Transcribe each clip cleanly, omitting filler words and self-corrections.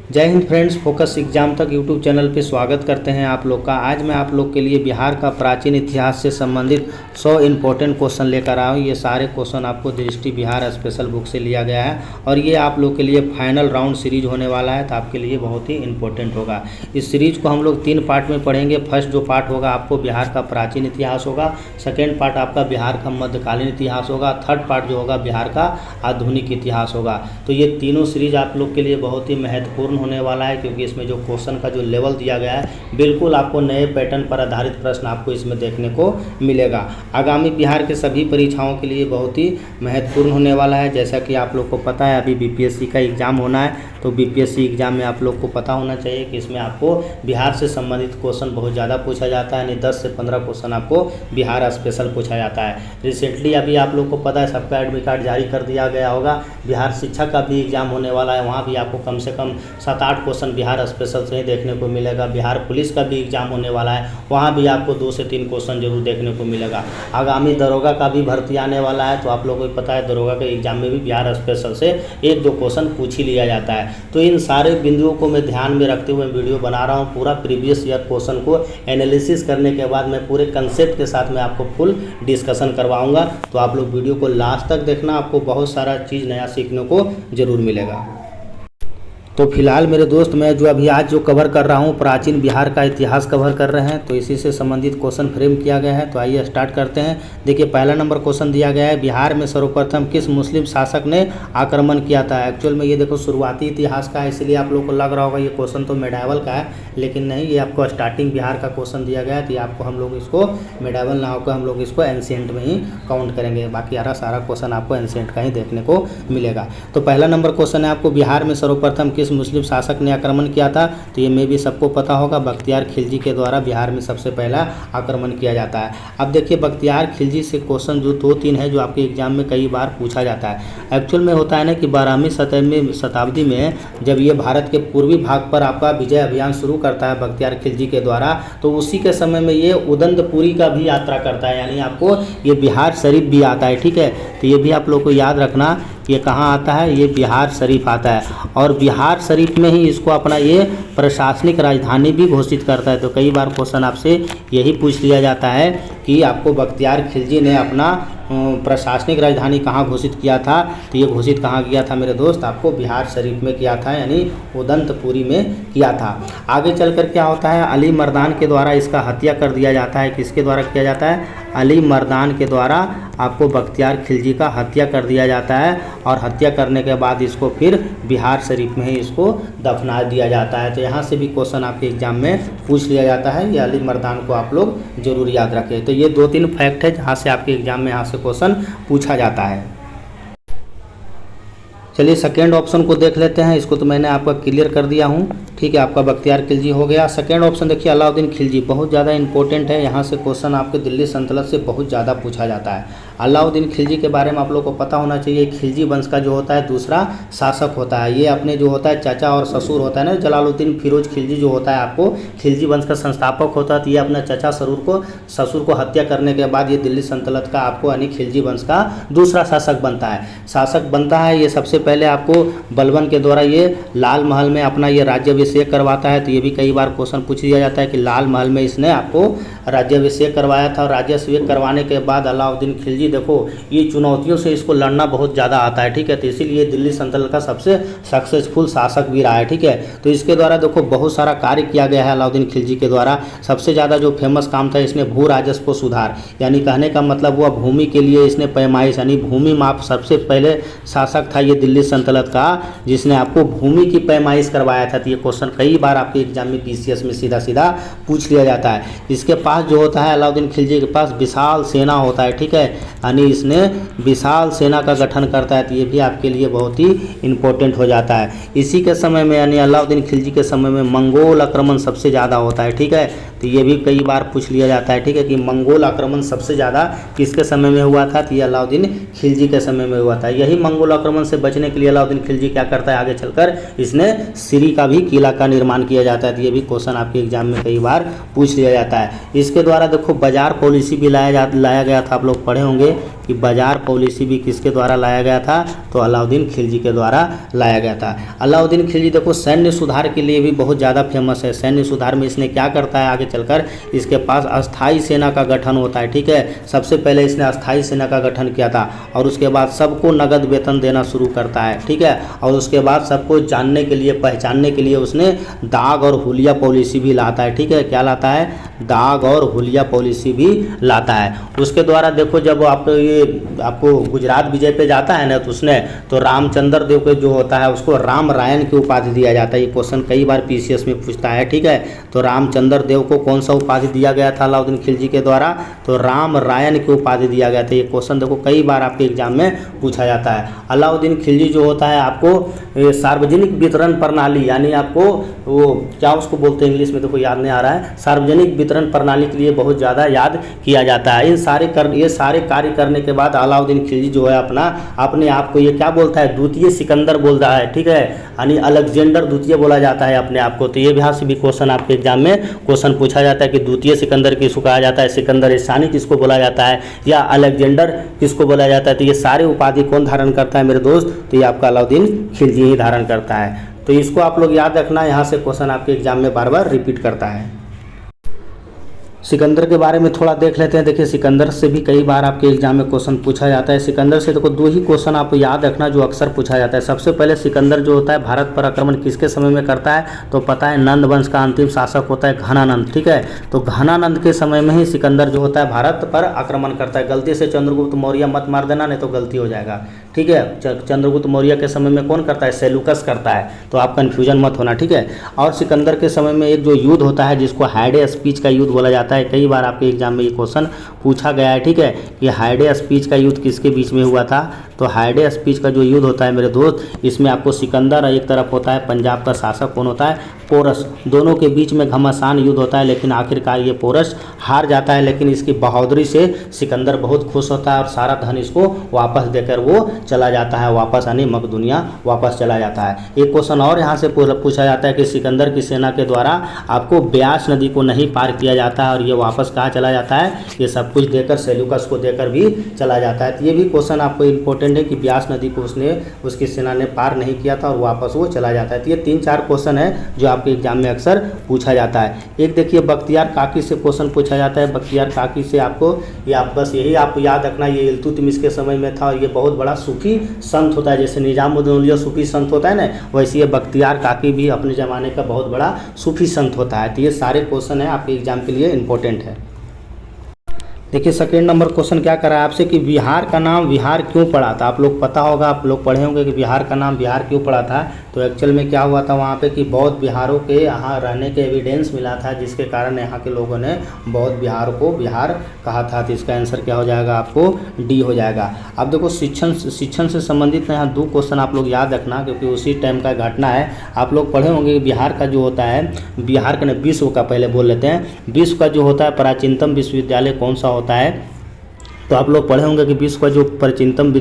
जय Hind friends, focus exam तक YouTube channel पे स्वागत करते हैं आप लोग का। आज मैं आप लोग के लिए बिहार का प्राचीन इतिहास से संबंधित 100 इम्पोर्टेंट क्वेश्चन लेकर आया हूँ। ये सारे क्वेश्चन आपको दृष्टि बिहार स्पेशल बुक से लिया गया है और ये आप लोग के लिए फाइनल राउंड सीरीज होने वाला है, तो आपके लिए बहुत ही इंपॉर्टेंट होगा। इस सीरीज को हम लोग 3 पार्ट में पढ़ेंगे। फर्स्ट जो पार्ट होगा आपको बिहार का प्राचीन इतिहास होगा, सेकेंड पार्ट आपका बिहार का मध्यकालीन इतिहास होगा, थर्ड पार्ट जो होगा बिहार का आधुनिक इतिहास होगा। तो ये तीनों सीरीज आप लोग के लिए बहुत ही महत्वपूर्ण होने वाला है, क्योंकि इसमें जो क्वेश्चन का जो लेवल दिया गया है बिल्कुल आपको नए पैटर्न पर आधारित प्रश्न आपको इसमें देखने को मिलेगा। आगामी बिहार के सभी परीक्षाओं के लिए बहुत ही महत्वपूर्ण होने वाला है। जैसा कि आप लोग को पता है अभी बीपीएससी का एग्ज़ाम होना है, तो बीपीएससी एग्ज़ाम में आप लोग को पता होना चाहिए कि इसमें आपको बिहार से संबंधित क्वेश्चन बहुत ज़्यादा पूछा जाता है, यानी 10 से 15 क्वेश्चन आपको बिहार स्पेशल पूछा जाता है। रिसेंटली अभी आप लोग को पता है सबका एडमिट कार्ड जारी कर दिया गया होगा। बिहार शिक्षक का भी एग्ज़ाम होने वाला है, वहाँ भी आपको कम से कम 7-8 क्वेश्चन बिहार स्पेशल से ही देखने को मिलेगा। बिहार पुलिस का भी एग्ज़ाम होने वाला है, वहाँ भी आपको 2 से 3 क्वेश्चन जरूर देखने को मिलेगा। आगामी दरोगा का भी भर्ती आने वाला है, तो आप लोगों को पता है दरोगा के एग्ज़ाम में भी बिहार स्पेशल से 1-2 क्वेश्चन पूछ ही लिया जाता है। तो इन सारे बिंदुओं को मैं ध्यान में रखते हुए वीडियो बना रहा हूँ। पूरा प्रीवियस ईयर क्वेश्चन को एनालिसिस करने के बाद मैं पूरे कंसेप्ट के साथ मैं आपको फुल डिस्कशन करवाऊँगा, तो आप लोग वीडियो को लास्ट तक देखना, आपको बहुत सारा चीज़ नया सीखने को ज़रूर मिलेगा। तो फिलहाल मेरे दोस्त मैं जो अभी आज जो कवर कर रहा हूँ प्राचीन बिहार का इतिहास कवर कर रहे हैं, तो इसी से संबंधित क्वेश्चन फ्रेम किया गया है। तो आइए स्टार्ट करते हैं। देखिए पहला नंबर क्वेश्चन दिया गया है, बिहार में सर्वप्रथम किस मुस्लिम शासक ने आक्रमण किया था। एक्चुअल में ये देखो शुरुआती इतिहास का है, इसलिए आप लोग को लग रहा होगा ये क्वेश्चन तो मेडावल का है, लेकिन नहीं, ये आपको स्टार्टिंग बिहार का क्वेश्चन दिया गया है। तो आपको हम लोग इसको मेडावल ना होकर हम लोग इसको एंशिएंट में ही काउंट करेंगे। बाकी सारा क्वेश्चन आपको एंशिएंट का ही देखने को मिलेगा। तो पहला नंबर क्वेश्चन है आपको, बिहार में सर्वप्रथम किस मुस्लिम शासक ने आक्रमण किया था। तो ये में भी सबको पता होगा, बख्तियार खिलजी के द्वारा बिहार में सबसे पहला आक्रमण किया जाता है। अब देखिए बख्तियार खिलजी से क्वेश्चन जो 2-3 है जो आपके एग्जाम में कई बार पूछा जाता है। एक्चुअल में होता है ना कि 12वीं शताब्दी में जब ये भारत के पूर्वी भाग पर आपका विजय अभियान शुरू करता है बख्तियार खिलजी के द्वारा, तो उसी के समय में ये उदंतपुरी का भी यात्रा करता है, यानी आपको ये बिहार शरीफ भी आता है। ठीक है, तो ये भी आप लोग को याद रखना, ये कहाँ आता है, ये बिहार शरीफ आता है और बिहार शरीफ में ही इसको अपना ये प्रशासनिक राजधानी भी घोषित करता है। तो कई बार क्वेश्चन आपसे यही पूछ लिया जाता है कि आपको बख्तियार खिलजी ने अपना प्रशासनिक राजधानी कहाँ घोषित किया था। तो ये घोषित कहाँ किया था मेरे दोस्त, आपको बिहार शरीफ में किया था, यानी उदंतपुरी में किया था। आगे चलकर क्या होता है, अली मर्दान के द्वारा इसका हत्या कर दिया जाता है। किसके द्वारा किया जाता है, अली मर्दान के द्वारा आपको बख्तियार खिलजी का हत्या कर दिया जाता है और हत्या करने के बाद इसको फिर बिहार शरीफ में ही इसको दफना दिया जाता है। तो यहाँ से भी क्वेश्चन आपके एग्जाम में पूछ लिया जाता है, ये अली मर्दान को आप लोग जरूर याद रखें। तो ये 2-3 फैक्ट है जहाँ से आपके एग्जाम में यहाँ से क्वेश्चन पूछा जाता है। चलिए सेकेंड ऑप्शन को देख लेते हैं। इसको तो मैंने आपका क्लियर कर दिया हूँ। ठीक है, आपका बख्तियार खिलजी हो गया। सेकेंड ऑप्शन देखिए अलाउद्दीन खिलजी, बहुत ज़्यादा इंपॉर्टेंट है। यहाँ से क्वेश्चन आपके दिल्ली सल्तनत से बहुत ज़्यादा पूछा जाता है। अलाउद्दीन खिलजी के बारे में आप लोग को पता होना चाहिए, खिलजी वंश का जो होता है दूसरा शासक होता है। ये अपने जो होता है चाचा और ससुर होता है ना, जलालुद्दीन फिरोज खिलजी जो होता है आपको खिलजी वंश का संस्थापक होता है। तो ये अपना चाचा ससुर को हत्या करने के बाद ये दिल्ली सल्तनत का आपको यानी खिलजी वंश का दूसरा शासक बनता है। ये सबसे पहले आपको बलबन के द्वारा ये लाल महल में अपना ये राज्याभिषेक करवाता है। तो ये भी कई बार क्वेश्चन पूछ दिया जाता है कि लाल महल में इसने आपको राज्याभिषेक करवाया था। और राज्याभिषेक करवाने के बाद अलाउद्दीन खिलजी देखो ये चुनौतियों से इसको लड़ना बहुत ज़्यादा आता है। ठीक है, तो इसीलिए दिल्ली सल्तनत का सबसे सक्सेसफुल शासक भी रहा है। ठीक है, तो इसके द्वारा देखो बहुत सारा कार्य किया गया है अलाउद्दीन खिलजी के द्वारा। सबसे ज़्यादा जो फेमस काम था, इसने भू राजस्व सुधार, यानी कहने का मतलब हुआ भूमि के लिए इसने पैमाइश यानी भूमि माप, सबसे पहले शासक था ये दिल्ली सल्तनत का जिसने आपको भूमि की पैमाइश करवाया था। तो ये क्वेश्चन कई बार आपके एग्जाम में पीसीएस में सीधा सीधा पूछ लिया जाता है। इसके पास जो होता है अलाउद्दीन खिलजी के पास विशाल सेना होता है। ठीक है, यानी इसने विशाल सेना का गठन करता है। तो ये भी आपके लिए बहुत ही इंपॉर्टेंट हो जाता है। इसी के समय में यानी अलाउद्दीन खिलजी के समय में मंगोल आक्रमण सबसे ज़्यादा होता है। ठीक है, तो ये भी कई बार पूछ लिया जाता है। ठीक है, कि मंगोल आक्रमण सबसे ज़्यादा किसके समय में हुआ था। तो ये अलाउद्दीन खिलजी के समय में हुआ था। यही मंगोल आक्रमण से बचने के लिए अलाउद्दीन खिलजी क्या करता है, आगे चलकर इसने सिरी का भी किला का निर्माण किया जाता है। तो ये भी क्वेश्चन आपके एग्जाम में कई बार पूछ लिया जाता है। इसके द्वारा देखो बाजार पॉलिसी भी लाया गया था, आप लोग पढ़े होंगे कि बाजार पॉलिसी भी किसके द्वारा लाया गया था, तो अलाउद्दीन खिलजी के द्वारा लाया गया था। अलाउद्दीन खिलजी देखो सैन्य सुधार के लिए भी बहुत ज़्यादा फेमस है। सैन्य सुधार में इसने क्या करता है, आगे चलकर इसके पास अस्थाई सेना का गठन होता है, ठीक है। सबसे पहले इसने अस्थाई सेना का गठन किया था और उसके बाद सबको नगद वेतन देना शुरू करता है, ठीक है। और उसके बाद सबको जानने के लिए, पहचानने के लिए उसने दाग और हुलिया पॉलिसी भी लाता है, ठीक है। क्या लाता है, दाग और हुलिया पॉलिसी भी लाता है। उसके द्वारा देखो जब आपको गुजरात विजय पे जाता है ना, तो उसने तो रामचंद्र देव के जो होता है उसको राम रायन की उपाधि दिया जाता है। ये क्वेश्चन कई बार पीसीएस में पूछता है, ठीक है। तो रामचंद्र देव को कौन सा उपाधि दिया गया था अलाउद्दीन खिलजी के द्वारा, तो राम रायन की उपाधि दिया गया था। ये क्वेश्चन देखो कई बार आपके एग्जाम में पूछा जाता है। अलाउद्दीन खिलजी जो होता है आपको सार्वजनिक वितरण प्रणाली, यानी आपको वो क्या उसको बोलते हैं इंग्लिश में, देखो याद नहीं आ रहा है, सार्वजनिक वितरण प्रणाली के लिए बहुत ज़्यादा याद किया जाता है। ये सारे कार्य करने के बाद अलाउद्दीन खिलजी जो है अपने आप को ये क्या बोलता है, द्वितीय सिकंदर बोलता है, ठीक है। यानी अलेक्जेंडर द्वितीय बोला जाता है अपने आप को। तो ये यहाँ से भी क्वेश्चन आपके एग्जाम में क्वेश्चन पूछा जाता है कि द्वितीय सिकंदर किसको कहा जाता है, सिकंदर ईसानी किसको बोला जाता है, या अलेक्जेंडर किसको बोला जाता है। तो ये सारे उपाधि कौन धारण करता है मेरे दोस्त, तो ये आपका अलाउद्दीन खिलजी ही धारण करता है। तो इसको आप लोग याद रखना, यहाँ से क्वेश्चन आपके एग्जाम में बार बार रिपीट करता है। सिकंदर के बारे में थोड़ा देख लेते हैं। देखिए सिकंदर से भी कई बार आपके एग्जाम में क्वेश्चन पूछा जाता है। सिकंदर से देखो 2 ही क्वेश्चन आप याद रखना जो अक्सर पूछा जाता है। सबसे पहले सिकंदर जो होता है भारत पर आक्रमण किसके समय में करता है, तो पता है नंद वंश का अंतिम शासक होता है घनानंद, ठीक है। तो घनानंद के समय में ही सिकंदर जो होता है भारत पर आक्रमण करता है। गलती से चंद्रगुप्त मौर्य मत मार देना, नहीं तो गलती हो जाएगा, ठीक है। चंद्रगुप्त मौर्य के समय में कौन करता है, सेलुकस करता है, तो आप कन्फ्यूजन मत होना, ठीक है। और सिकंदर के समय में एक जो युद्ध होता है जिसको हाइडे स्पीच का युद्ध बोला जाता है, कई बार आपके एग्जाम में ये क्वेश्चन पूछा गया है, ठीक है, कि हाइडे स्पीच का युद्ध किसके बीच में हुआ था। तो हाइडे स्पीच का जो युद्ध होता है मेरे दोस्त, इसमें आपको सिकंदर और एक तरफ होता है पंजाब का शासक कौन होता है, पोरस, दोनों के बीच में घमासान युद्ध होता है। लेकिन आखिरकार ये पोरस हार जाता है, लेकिन इसकी बहादुरी से सिकंदर बहुत खुश होता है और सारा धन इसको वापस देकर वो चला जाता है, वापस यानी मकदूनिया वापस चला जाता है। एक क्वेश्चन और यहाँ से पूछा जाता है कि सिकंदर की सेना के द्वारा आपको ब्यास नदी को नहीं पार किया जाता है और ये वापस कहाँ चला जाता है, ये सब कुछ देकर सेलुकस को देकर भी चला जाता है। तो ये भी क्वेश्चन आपको इंपॉर्टेंट है कि ब्यास नदी को उसकी सेना ने पार नहीं किया था और वापस वो चला जाता है। तो ये 3-4 क्वेश्चन है जो आपके एग्जाम में अक्सर पूछा जाता है। एक देखिए बख्तियार काकी से क्वेश्चन पूछा जाता है। बख्तियार काकी से आपको बस यही आपको याद रखना, ये इल्तुतमिश के समय में था और ये बहुत बड़ा सूफी संत होता है। जैसे निजामुद्दीन औलिया सूफी संत होता है ना, वैसे ये बख्तियार काकी भी अपने ज़माने का बहुत बड़ा सूफी संत होता है। तो ये सारे क्वेश्चन है आपके एग्जाम के लिए इंपॉर्टेंट है। देखिए सेकेंड नंबर क्वेश्चन क्या करा है आपसे कि बिहार का नाम बिहार क्यों पड़ा था। आप लोग पता होगा, आप लोग पढ़े होंगे कि बिहार का नाम बिहार क्यों पड़ा था। तो एक्चुअल में क्या हुआ था वहाँ पे कि बौद्ध बिहारों के यहाँ रहने के एविडेंस मिला था, जिसके कारण यहाँ के लोगों ने बौद्ध बिहार को बिहार कहा था। तो इसका आंसर क्या हो जाएगा, आपको डी हो जाएगा। अब देखो शिक्षण से संबंधित यहाँ 2 क्वेश्चन आप लोग याद रखना, क्योंकि उसी टाइम का घटना है। आप लोग पढ़े होंगे कि बिहार का जो होता है, बिहार का नहीं विश्व का पहले बोल लेते हैं, विश्व का जो होता है प्राचीनतम विश्वविद्यालय कौन सा होता है। तो आप लोग पढ़े होंगे कि विश्व का जो प्राचीनतम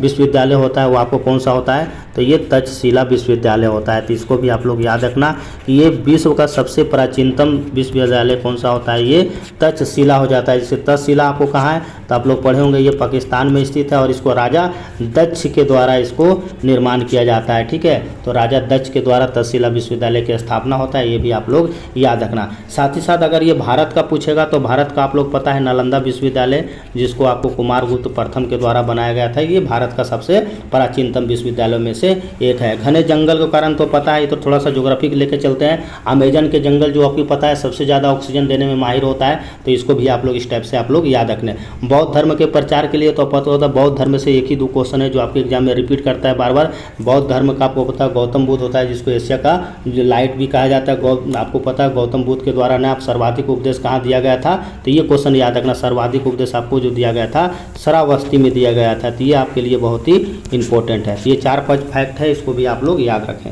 विश्वविद्यालय होता है वो आपको कौन सा होता है, तो ये तक्षशिला विश्वविद्यालय होता है। तो इसको भी आप लोग याद रखना कि ये विश्व का सबसे प्राचीनतम विश्वविद्यालय कौन सा होता है, ये तक्षशिला हो जाता है। जैसे तक्षशिला आपको कहाँ है, तो आप लोग पढ़े होंगे ये पाकिस्तान में स्थित है और इसको राजा दक्ष के द्वारा इसको निर्माण किया जाता है, ठीक है। तो राजा दक्ष के द्वारा तक्षशिला विश्वविद्यालय की स्थापना होता है, ये भी आप लोग याद रखना। साथ ही साथ अगर ये भारत का पूछेगा तो भारत का आप लोग पता है नालंदा विश्वविद्यालय, जिसको आपको कुमारगुप्त प्रथम के द्वारा बनाया गया था, ये भारत का सबसे प्राचीनतम विश्वविद्यालयों में से एक है। घने जंगल के कारण तो पता है, तो थोड़ा सा ज्योग्राफी लेके चलते हैं। अमेजन के जंगल जो आपको पता है सबसे ज़्यादा ऑक्सीजन देने में माहिर होता है, तो इसको भी आप लोग इस टाइप से आप लोग याद रखने। बौद्ध धर्म के प्रचार के लिए तो पता होता है, बौद्ध धर्म से एक ही 2 क्वेश्चन है जो आपके एग्जाम में रिपीट करता है बार बार। बौद्ध धर्म का आपको पता है गौतम बुद्ध होता है, जिसको एशिया का लाइट भी कहा जाता है। आपको पता है गौतम बुद्ध के द्वारा ना आप सर्वाधिक उपदेश कहाँ दिया गया था, तो ये क्वेश्चन याद रखना। सर्वाधिक उपदेश आपको जो दिया गया था श्रावस्ती में दिया गया था। तो ये आपके लिए बहुत ही इंपॉर्टेंट है। ये 4-5 फैक्ट है, इसको भी आप लोग याद रखें।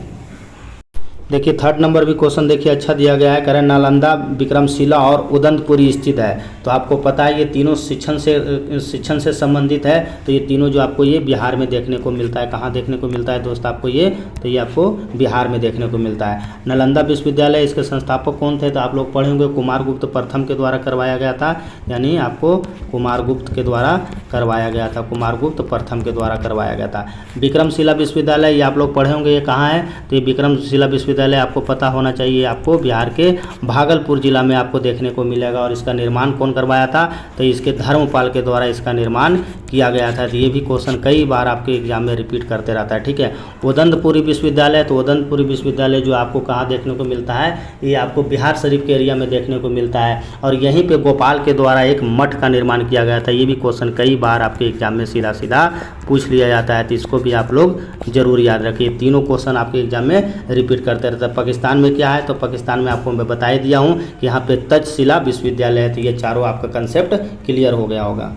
देखिए थर्ड नंबर भी क्वेश्चन देखिए अच्छा दिया गया है, कह रहे हैं नालंदा, विक्रमशिला और उदंतपुरी स्थित है। तो आपको पता है ये तीनों शिक्षण से संबंधित है। तो ये तीनों जो आपको ये बिहार में देखने को मिलता है। कहाँ देखने को मिलता है दोस्त आपको ये? तो ये आपको बिहार में देखने को मिलता है। नालंदा विश्वविद्यालय, इसके संस्थापक कौन थे? तो आप लोग पढ़े होंगे कुमारगुप्त प्रथम के द्वारा करवाया गया था, यानी आपको कुमारगुप्त के द्वारा करवाया गया था, कुमारगुप्त प्रथम के द्वारा करवाया गया था। विक्रमशिला विश्वविद्यालय, ये आप लोग पढ़े होंगे, ये कहाँ है? तो ये विक्रमशिला विश्वविद्यालय आपको पता होना चाहिए, आपको बिहार के भागलपुर जिला में आपको देखने को मिलेगा। और इसका निर्माण कौन करवाया था? तो इसके धर्मपाल के द्वारा इसका निर्माण किया गया था। तो ये भी क्वेश्चन कई बार आपके एग्जाम में रिपीट करते रहता है, ठीक है। उदंतपुरी विश्वविद्यालय, तो उदंतपुरी विश्वविद्यालय जो आपको कहाँ देखने को मिलता है? ये आपको बिहार शरीफ के एरिया में देखने को मिलता है। और यहीं पे गोपाल के द्वारा एक मठ का निर्माण किया गया था। ये भी क्वेश्चन कई बार आपके एग्जाम में सीधा सीधा पूछ लिया जाता है, तो इसको भी आप लोग जरूर याद रखिए। तीनों क्वेश्चन आपके एग्जाम में रिपीट करते रहता है। पाकिस्तान में क्या है? तो पाकिस्तान में आपको मैं बता ही दिया हूँ कि यहाँ पे तक्षशिला विश्वविद्यालय है। तो ये चारों आपका कंसेप्ट क्लियर हो गया होगा।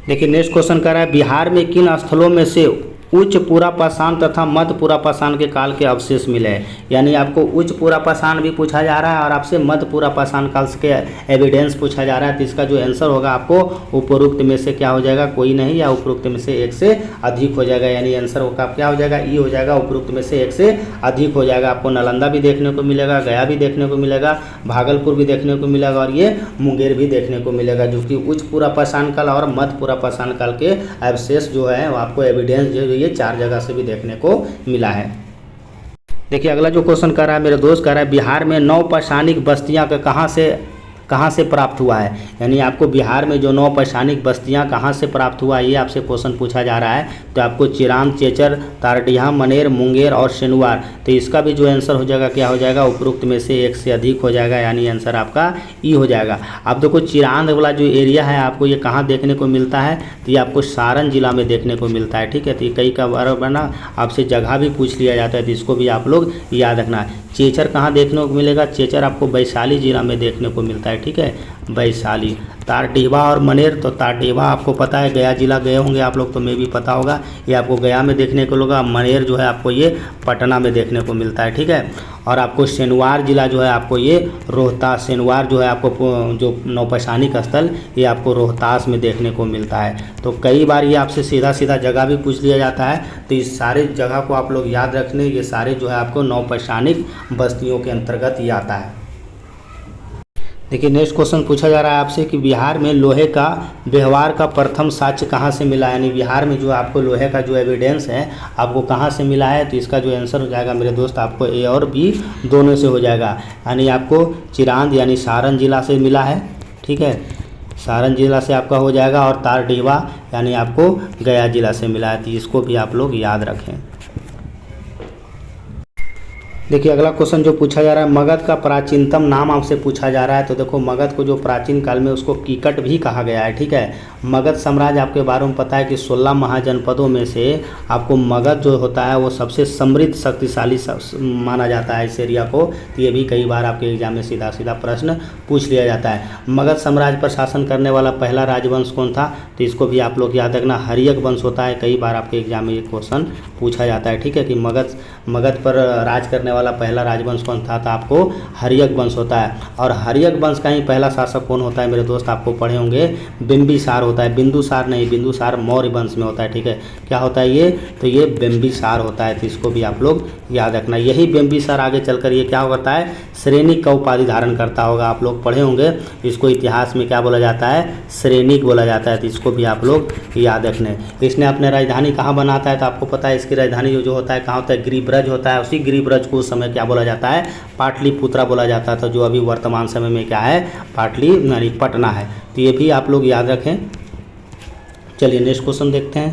देखिए नेक्स्ट क्वेश्चन कर रहा है, बिहार में किन स्थलों में से उच्च पुरापाषाण तथा मध्य पुरापाषाण के काल के अवशेष मिले हैं? यानी आपको उच्च पुरापाषाण भी पूछा जा रहा है और आपसे मध्य पुरापाषाण काल के एविडेंस पूछा जा रहा है। तो इसका जो आंसर होगा आपको उपरोक्त में से क्या हो जाएगा? कोई नहीं, या उपरोक्त में से एक से अधिक हो जाएगा। यानी आंसर होगा क्या हो जाएगा? ई हो जाएगा, उपरोक्त में से एक से अधिक हो जाएगा। आपको नालंदा भी देखने को मिलेगा, गया भी देखने को मिलेगा, भागलपुर भी देखने को मिलेगा और ये मुंगेर भी देखने को मिलेगा, जो कि उच्च पुरापाषाण काल और मध्य पुरापाषाण काल के अवशेष जो है आपको एविडेंस जो ये 4 जगह से भी देखने को मिला है। देखिए अगला जो क्वेश्चन कर रहा है मेरे दोस्त, कह रहा है बिहार में नवपाषाणिक बस्तियां का कहाँ से प्राप्त हुआ है? यानी आपको बिहार में जो नवपाषाणिक बस्तियां कहाँ से प्राप्त हुआ है, ये आपसे क्वेश्चन पूछा जा रहा है। तो आपको चिरांद, चेचर, तारडीहा, मनेर, मुंगेर और शेनुवार। तो इसका भी जो आंसर हो जाएगा क्या हो जाएगा? उपरोक्त में से एक से अधिक हो जाएगा, यानी आंसर आपका ई हो जाएगा। अब देखो चिरांद वाला जो एरिया है आपको ये कहाँ देखने को मिलता है? तो ये आपको सारण जिला में देखने को मिलता है, ठीक है। तो ये कई का बार बना आपसे जगह भी पूछ लिया जाता है, तो इसको भी आप लोग याद रखना है। चेचर कहाँ देखने को मिलेगा? चेचर आपको वैशाली जिला में देखने को मिलता है, ठीक है, वैशाली। तारडीहा और मनेर, तो तारडीहा आपको पता है गया जिला गए होंगे आप लोग, तो मैं भी पता होगा, ये आपको गया में देखने को मिलेगा। मनेर जो है आपको ये पटना में देखने को मिलता है, ठीक है। और आपको शेनवार जिला जो है आपको ये रोहतास, शेनवार जो है आपको जो नवपाषाणिक स्थल ये आपको रोहतास में देखने को मिलता है। तो कई बार ये आपसे सीधा सीधा जगह भी पूछ लिया जाता है, तो इस सारे जगह को आप लोग याद रखने, ये सारे जो है आपको नवपाषाणिक बस्तियों के अंतर्गत ही आता है। देखिए नेक्स्ट क्वेश्चन पूछा जा रहा है आपसे कि बिहार में लोहे का व्यवहार का प्रथम साक्ष्य कहाँ से मिला? यानी बिहार में जो आपको लोहे का जो एविडेंस है आपको कहाँ से मिला है? तो इसका जो आंसर हो जाएगा मेरे दोस्त आपको ए और बी दोनों से हो जाएगा। यानी आपको चिरांद यानी सारण जिला से मिला है, ठीक है, सारण जिला से आपका हो जाएगा। और तारडीहा यानी आपको गया जिला से मिला है, तो इसको भी आप लोग याद रखें। देखिए अगला क्वेश्चन जो पूछा जा रहा है, मगध का प्राचीनतम नाम आपसे पूछा जा रहा है। तो देखो मगध को जो प्राचीन काल में उसको कीकट भी कहा गया है, ठीक है। मगध साम्राज्य आपके बारे में पता है कि 16 महाजनपदों में से आपको मगध जो होता है वो सबसे समृद्ध शक्तिशाली माना जाता है इस एरिया को। तो ये भी कई बार आपके एग्जाम में सीधा सीधा प्रश्न पूछ लिया जाता है। मगध साम्राज्य पर शासन करने वाला पहला राजवंश कौन था? तो इसको भी आप लोग याद रखना, हर्यक वंश होता है। कई बार आपके एग्जाम में ये क्वेश्चन पूछा जाता है, ठीक है, कि मगध पर राज करने वाला पहला राजवंश कौन था? तो आपको हर्यक वंश होता है। और हर्यक वंश का ही पहला शासक कौन होता है मेरे दोस्त? आपको पढ़े होंगे बिंबिसार होता है, बिंदुसार नहीं, बिंदुसार मौर्य वंश में होता है, ठीक है। क्या होता है ये? तो ये बिंबिसार होता है, तो इसको भी आप लोग याद रखना। यही बिंबिसार आगे चलकर ये क्या होता है? श्रेणिक का उपाधि धारण करता होगा, आप लोग पढ़े होंगे। इसको इतिहास में क्या बोला जाता है? श्रेणिक बोला जाता है, तो इसको भी आप लोग याद रखने। इसने अपने राजधानी कहाँ बनाता है? तो आपको पता है इसकी राजधानी जो होता है कहाँ होता है? गिरिब्रज होता है। उसी गिरिब्रज को उस समय क्या बोला जाता है? पाटलिपुत्रा बोला जाता था, जो अभी वर्तमान समय में क्या है? पाटली यानी पटना है। तो ये भी आप लोग याद रखें। चलिए नेक्स्ट क्वेश्चन देखते हैं।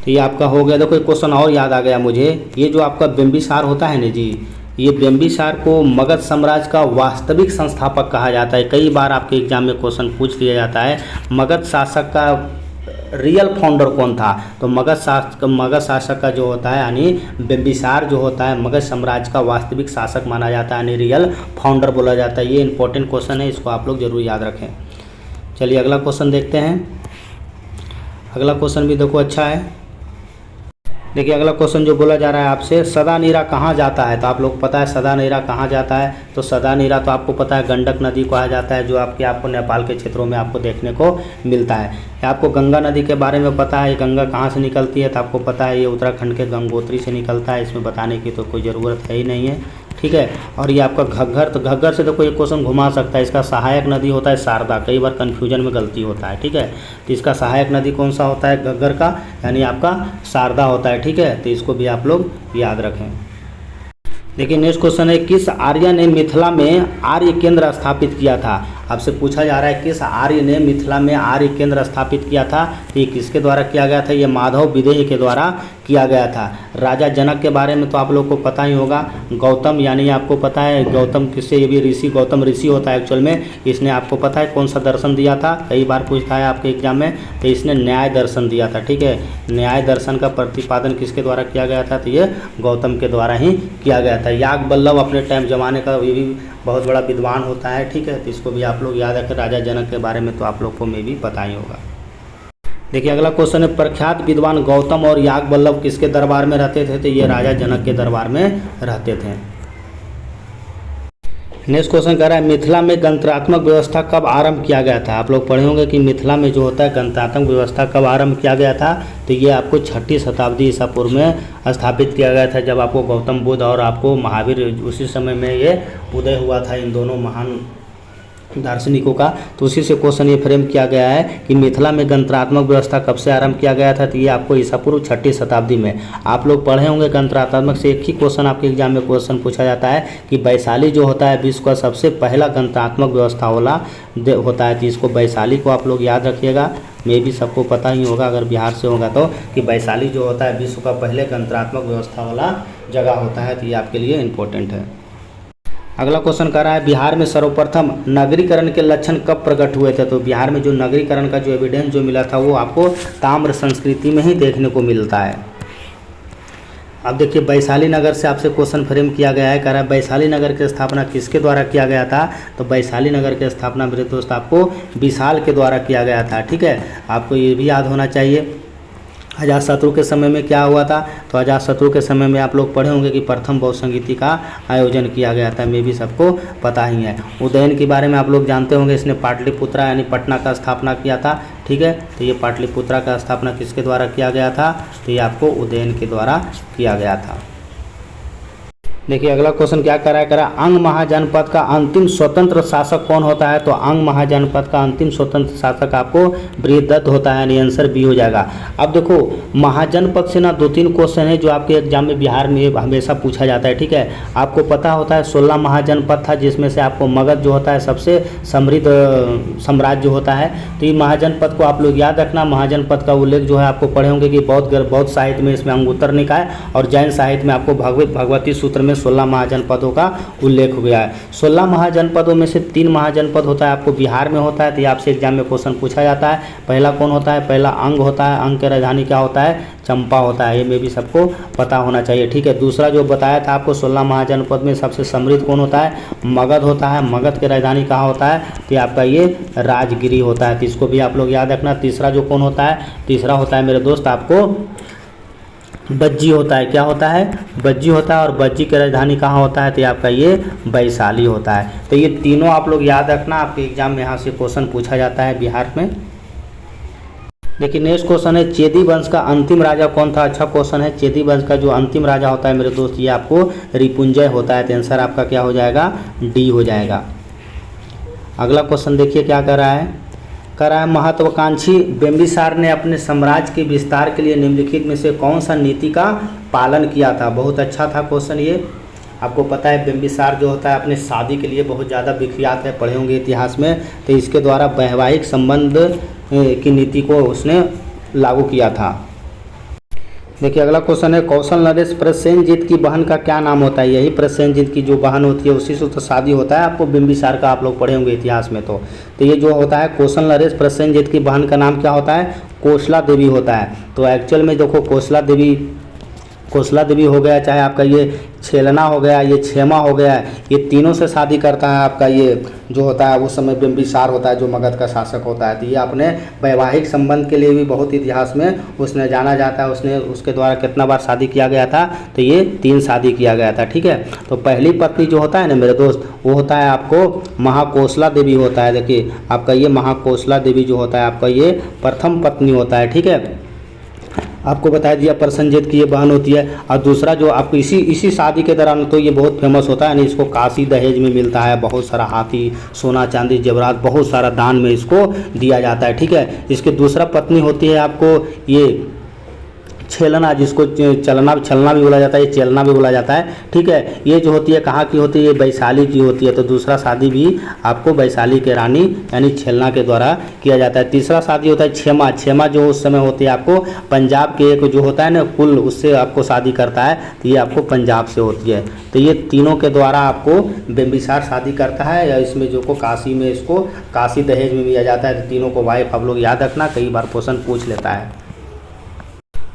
तो ये आपका हो गया। देखो एक क्वेश्चन और याद आ गया मुझे, ये जो आपका बिंबिसार होता है ना जी, ये बिंबिसार को मगध साम्राज्य का वास्तविक संस्थापक कहा जाता है। कई बार आपके एग्जाम में क्वेश्चन पूछ लिया जाता है मगध शासक का रियल फाउंडर कौन था? तो मगध शासक का जो होता है यानी बिंबिसार जो होता है मगध साम्राज्य का वास्तविक शासक माना जाता है, यानी रियल फाउंडर बोला जाता है। ये इंपॉर्टेंट क्वेश्चन है, इसको आप लोग जरूर याद रखें। चलिए अगला क्वेश्चन देखते हैं। अगला क्वेश्चन भी देखो अच्छा है। देखिए अगला क्वेश्चन जो बोला जा रहा है आपसे, सदा नीरा कहाँ जाता है। तो आप लोग पता है सदा नीरा कहाँ जाता है। तो सदा नीरा तो आपको पता है गंडक नदी को कहा जाता है, जो आपको नेपाल के क्षेत्रों में आपको देखने को मिलता है। आपको गंगा नदी के बारे में पता है, गंगा कहाँ से निकलती है। तो आपको पता है ये उत्तराखंड के गंगोत्री से निकलता है, इसमें बताने की तो कोई ज़रूरत है ही नहीं है, ठीक है। और ये आपका घग्गर, तो घग्गर से तो कोई क्वेश्चन घुमा सकता है। इसका सहायक नदी होता है शारदा, कई बार कन्फ्यूजन में गलती होता है, ठीक है। तो इसका सहायक नदी कौन सा होता है घग्गर का, यानी आपका शारदा होता है, ठीक है। तो इसको भी आप लोग याद रखें। देखिए नेक्स्ट क्वेश्चन है, किस आर्य ने मिथिला में आर्य केंद्र स्थापित किया था। आपसे पूछा जा रहा है किस आर्य ने मिथिला में आर्य केंद्र स्थापित किया था। तो ये किसके द्वारा किया गया था, ये माधव विदेह के द्वारा किया गया था। राजा जनक के बारे में तो आप लोग को पता ही होगा, गौतम, यानी आपको पता है गौतम किससे, ये भी ऋषि, गौतम ऋषि होता है एक्चुअल में। इसने आपको पता है कौन सा दर्शन दिया था, कई बार पूछता है आपके एग्जाम में। तो इसने न्याय दर्शन दिया था, ठीक है। न्याय दर्शन का प्रतिपादन किसके द्वारा किया गया था, तो ये गौतम के द्वारा ही किया गया था। याज्ञवल्क्य अपने टाइम जमाने का ये भी बहुत बड़ा विद्वान होता है, ठीक है। तो इसको भी आप लोग याद रखें। राजा जनक के बारे में तो आप लोग को में भी पता ही होगा। देखिए अगला क्वेश्चन है, प्रख्यात विद्वान गौतम और याज्ञवल्क्य किसके दरबार में रहते थे। तो ये राजा जनक के दरबार में रहते थे। नेक्स्ट क्वेश्चन कह रहा है, मिथिला में गणतंत्रात्मक व्यवस्था कब आरंभ किया गया था। आप लोग पढ़े होंगे कि मिथिला में जो होता है गणतंत्रात्मक व्यवस्था कब आरंभ किया गया था। तो ये आपको 6ठी शताब्दी ईसा पूर्व में स्थापित किया गया था, जब आपको गौतम बुद्ध और आपको महावीर, उसी समय में ये उदय हुआ था इन दोनों महान दार्शनिकों का। तो उसी से क्वेश्चन ये फ्रेम किया गया है कि मिथिला में गणतंत्रात्मक व्यवस्था कब से आरंभ किया गया था। तो ये आपको ईसा पूर्व 6ठी शताब्दी में। आप लोग पढ़े होंगे गणतंत्रात्मक से एक ही क्वेश्चन आपके एग्जाम में क्वेश्चन पूछा जाता है कि वैशाली जो होता है विश्व का सबसे पहला गणतंत्रात्मक व्यवस्था होता है। तो इसको वैशाली को आप लोग याद रखिएगा। मे भी सबको पता ही होगा अगर बिहार से होगा तो, कि वैशाली जो होता है विश्व का पहले गणतंत्रात्मक व्यवस्था वाला जगह होता है। तो ये आपके लिए इम्पोर्टेंट है। अगला क्वेश्चन कर रहा है, बिहार में सर्वप्रथम नगरीकरण के लक्षण कब प्रकट हुए थे। तो बिहार में जो नगरीकरण का जो एविडेंस जो मिला था वो आपको ताम्र संस्कृति में ही देखने को मिलता है। अब देखिए वैशाली नगर से आपसे क्वेश्चन फ्रेम किया गया है, कह रहा है वैशाली नगर की स्थापना किसके द्वारा किया गया था। तो वैशाली नगर की स्थापना मेरे दोस्त आपको विशाल के द्वारा किया गया था, ठीक है। आपको ये भी याद होना चाहिए। अजातशत्रु के समय में क्या हुआ था। तो अजातशत्रु के समय में आप लोग पढ़े होंगे कि प्रथम बहुसंगीति का आयोजन किया गया था, में भी सबको पता ही है। उदयन के बारे में आप लोग जानते होंगे, इसने पाटलिपुत्रा यानी पटना का स्थापना किया था, ठीक है। तो ये पाटलिपुत्रा का स्थापना किसके द्वारा किया गया था। तो ये आपको उदयन के द्वारा किया गया था। देखिए अगला क्वेश्चन क्या कर रहा है, अंग महाजनपद का अंतिम स्वतंत्र शासक कौन होता है। तो अंग महाजनपद का अंतिम स्वतंत्र शासक आपको बृहदत्त होता है, यानी आंसर बी हो जाएगा। अब देखो महाजनपद से ना 2-3 क्वेश्चन है जो आपके एग्जाम में बिहार में हमेशा पूछा जाता है, ठीक है। आपको पता होता है 16 महाजनपद था, जिसमें से आपको मगध जो होता है सबसे समृद्ध साम्राज्य होता है। तो ये महाजनपद को आप लोग याद रखना। महाजनपद का उल्लेख जो है आपको पढ़े होंगे कि बौद्ध साहित्य में इसमें अंगुत्तर निकाय और जैन साहित्य में आपको भगवती सूत्र में 16 महाजनपदों का उल्लेख हो गया है। 16 महाजनपदों में से 3 महाजनपद होता है आपको बिहार में होता है। तो ये आपसे एग्जाम में क्वेश्चन पूछा जाता है। पहला कौन होता है, पहला अंग होता है। अंग की राजधानी क्या होता है, चंपा होता है। ये में भी सबको पता होना चाहिए, ठीक है। दूसरा जो बताया था आपको 16 महाजनपद में सबसे समृद्ध कौन होता है, मगध होता है। मगध की राजधानी कहाँ होता है, तो आपका ये राजगिरी होता है। तो इसको भी आप लोग याद रखना। तीसरा जो कौन होता है, तीसरा होता है मेरे दोस्त आपको बज्जी होता है। क्या होता है, बज्जी होता है। और बज्जी की राजधानी कहाँ होता है, तो आपका ये वैशाली होता है। तो ये तीनों आप लोग याद रखना, आपके एग्जाम में यहाँ से क्वेश्चन पूछा जाता है बिहार में। देखिए नेक्स्ट क्वेश्चन है, चेदी वंश का अंतिम राजा कौन था। अच्छा क्वेश्चन है। चेदी वंश का जो अंतिम राजा होता है मेरे दोस्त, ये आपको रिपुंजय होता है। तो आंसर आपका क्या हो जाएगा, डी हो जाएगा। अगला क्वेश्चन देखिए क्या कर रहा है, महत्वाकांक्षी बिंबिसार ने अपने साम्राज्य के विस्तार के लिए निम्नलिखित में से कौन सा नीति का पालन किया था। बहुत अच्छा था क्वेश्चन ये। आपको पता है बिंबिसार जो होता है अपने शादी के लिए बहुत ज़्यादा विख्यात है, पढ़े होंगे इतिहास में। तो इसके द्वारा वैवाहिक संबंध की नीति को उसने लागू किया था। देखिए अगला क्वेश्चन है, कौशल नरेश प्रसेनजीत की बहन का क्या नाम होता है। यही प्रसेनजीत की जो बहन होती है उसी से तो शादी होता है। आपको बिंबिसार का आप लोग पढ़े होंगे इतिहास में। तो ये जो होता है कौशल नरेश प्रसेनजीत की बहन का नाम क्या होता है, कोसला देवी होता है। तो एक्चुअल में देखो कोसला देवी हो गया, चाहे आपका ये छेलना हो गया, ये क्षेमा हो गया, ये तीनों से शादी करता है आपका ये जो होता है उस समय बिंबिसार होता है जो मगध का शासक होता है। तो ये अपने वैवाहिक संबंध के लिए भी बहुत इतिहास में उसने जाना जाता है। उसने उसके द्वारा कितना बार शादी किया गया था, तो ये 3 शादी किया गया था, ठीक है। तो पहली पत्नी जो होता है ना मेरे दोस्त, वो होता है आपको महाकोसला देवी होता है। देखिए आपका ये महाकोसला देवी जो होता है आपका ये प्रथम पत्नी होता है, ठीक है। आपको बता दिया प्रसन्नजित की ये बहन होती है। और दूसरा जो आपको इसी शादी के दौरान तो ये बहुत फेमस होता है, यानी इसको काशी दहेज में मिलता है, बहुत सारा हाथी, सोना चांदी जेवरात, बहुत सारा दान में इसको दिया जाता है, ठीक है। इसकी दूसरा पत्नी होती है आपको ये छेलना, जिसको चलना छलना भी बोला जाता है, ये चेलना भी बोला जाता है, ठीक है। ये जो होती है कहाँ की होती है, ये वैशाली की होती है। तो दूसरा शादी भी आपको वैशाली के रानी यानी छेलना के द्वारा किया जाता है। तीसरा शादी होता है क्षेमा। क्षेमा जो उस समय होती है आपको पंजाब के एक जो होता है ना कुल, उससे आपको शादी करता है, तो ये आपको पंजाब से होती है। तो ये तीनों के द्वारा आपको बिंबिसार शादी करता है, या इसमें जो को काशी में इसको काशी दहेज में दिया जाता है। तो तीनों को वाइफ आप लोग याद रखना, कई बार क्वेश्चन पूछ लेता है।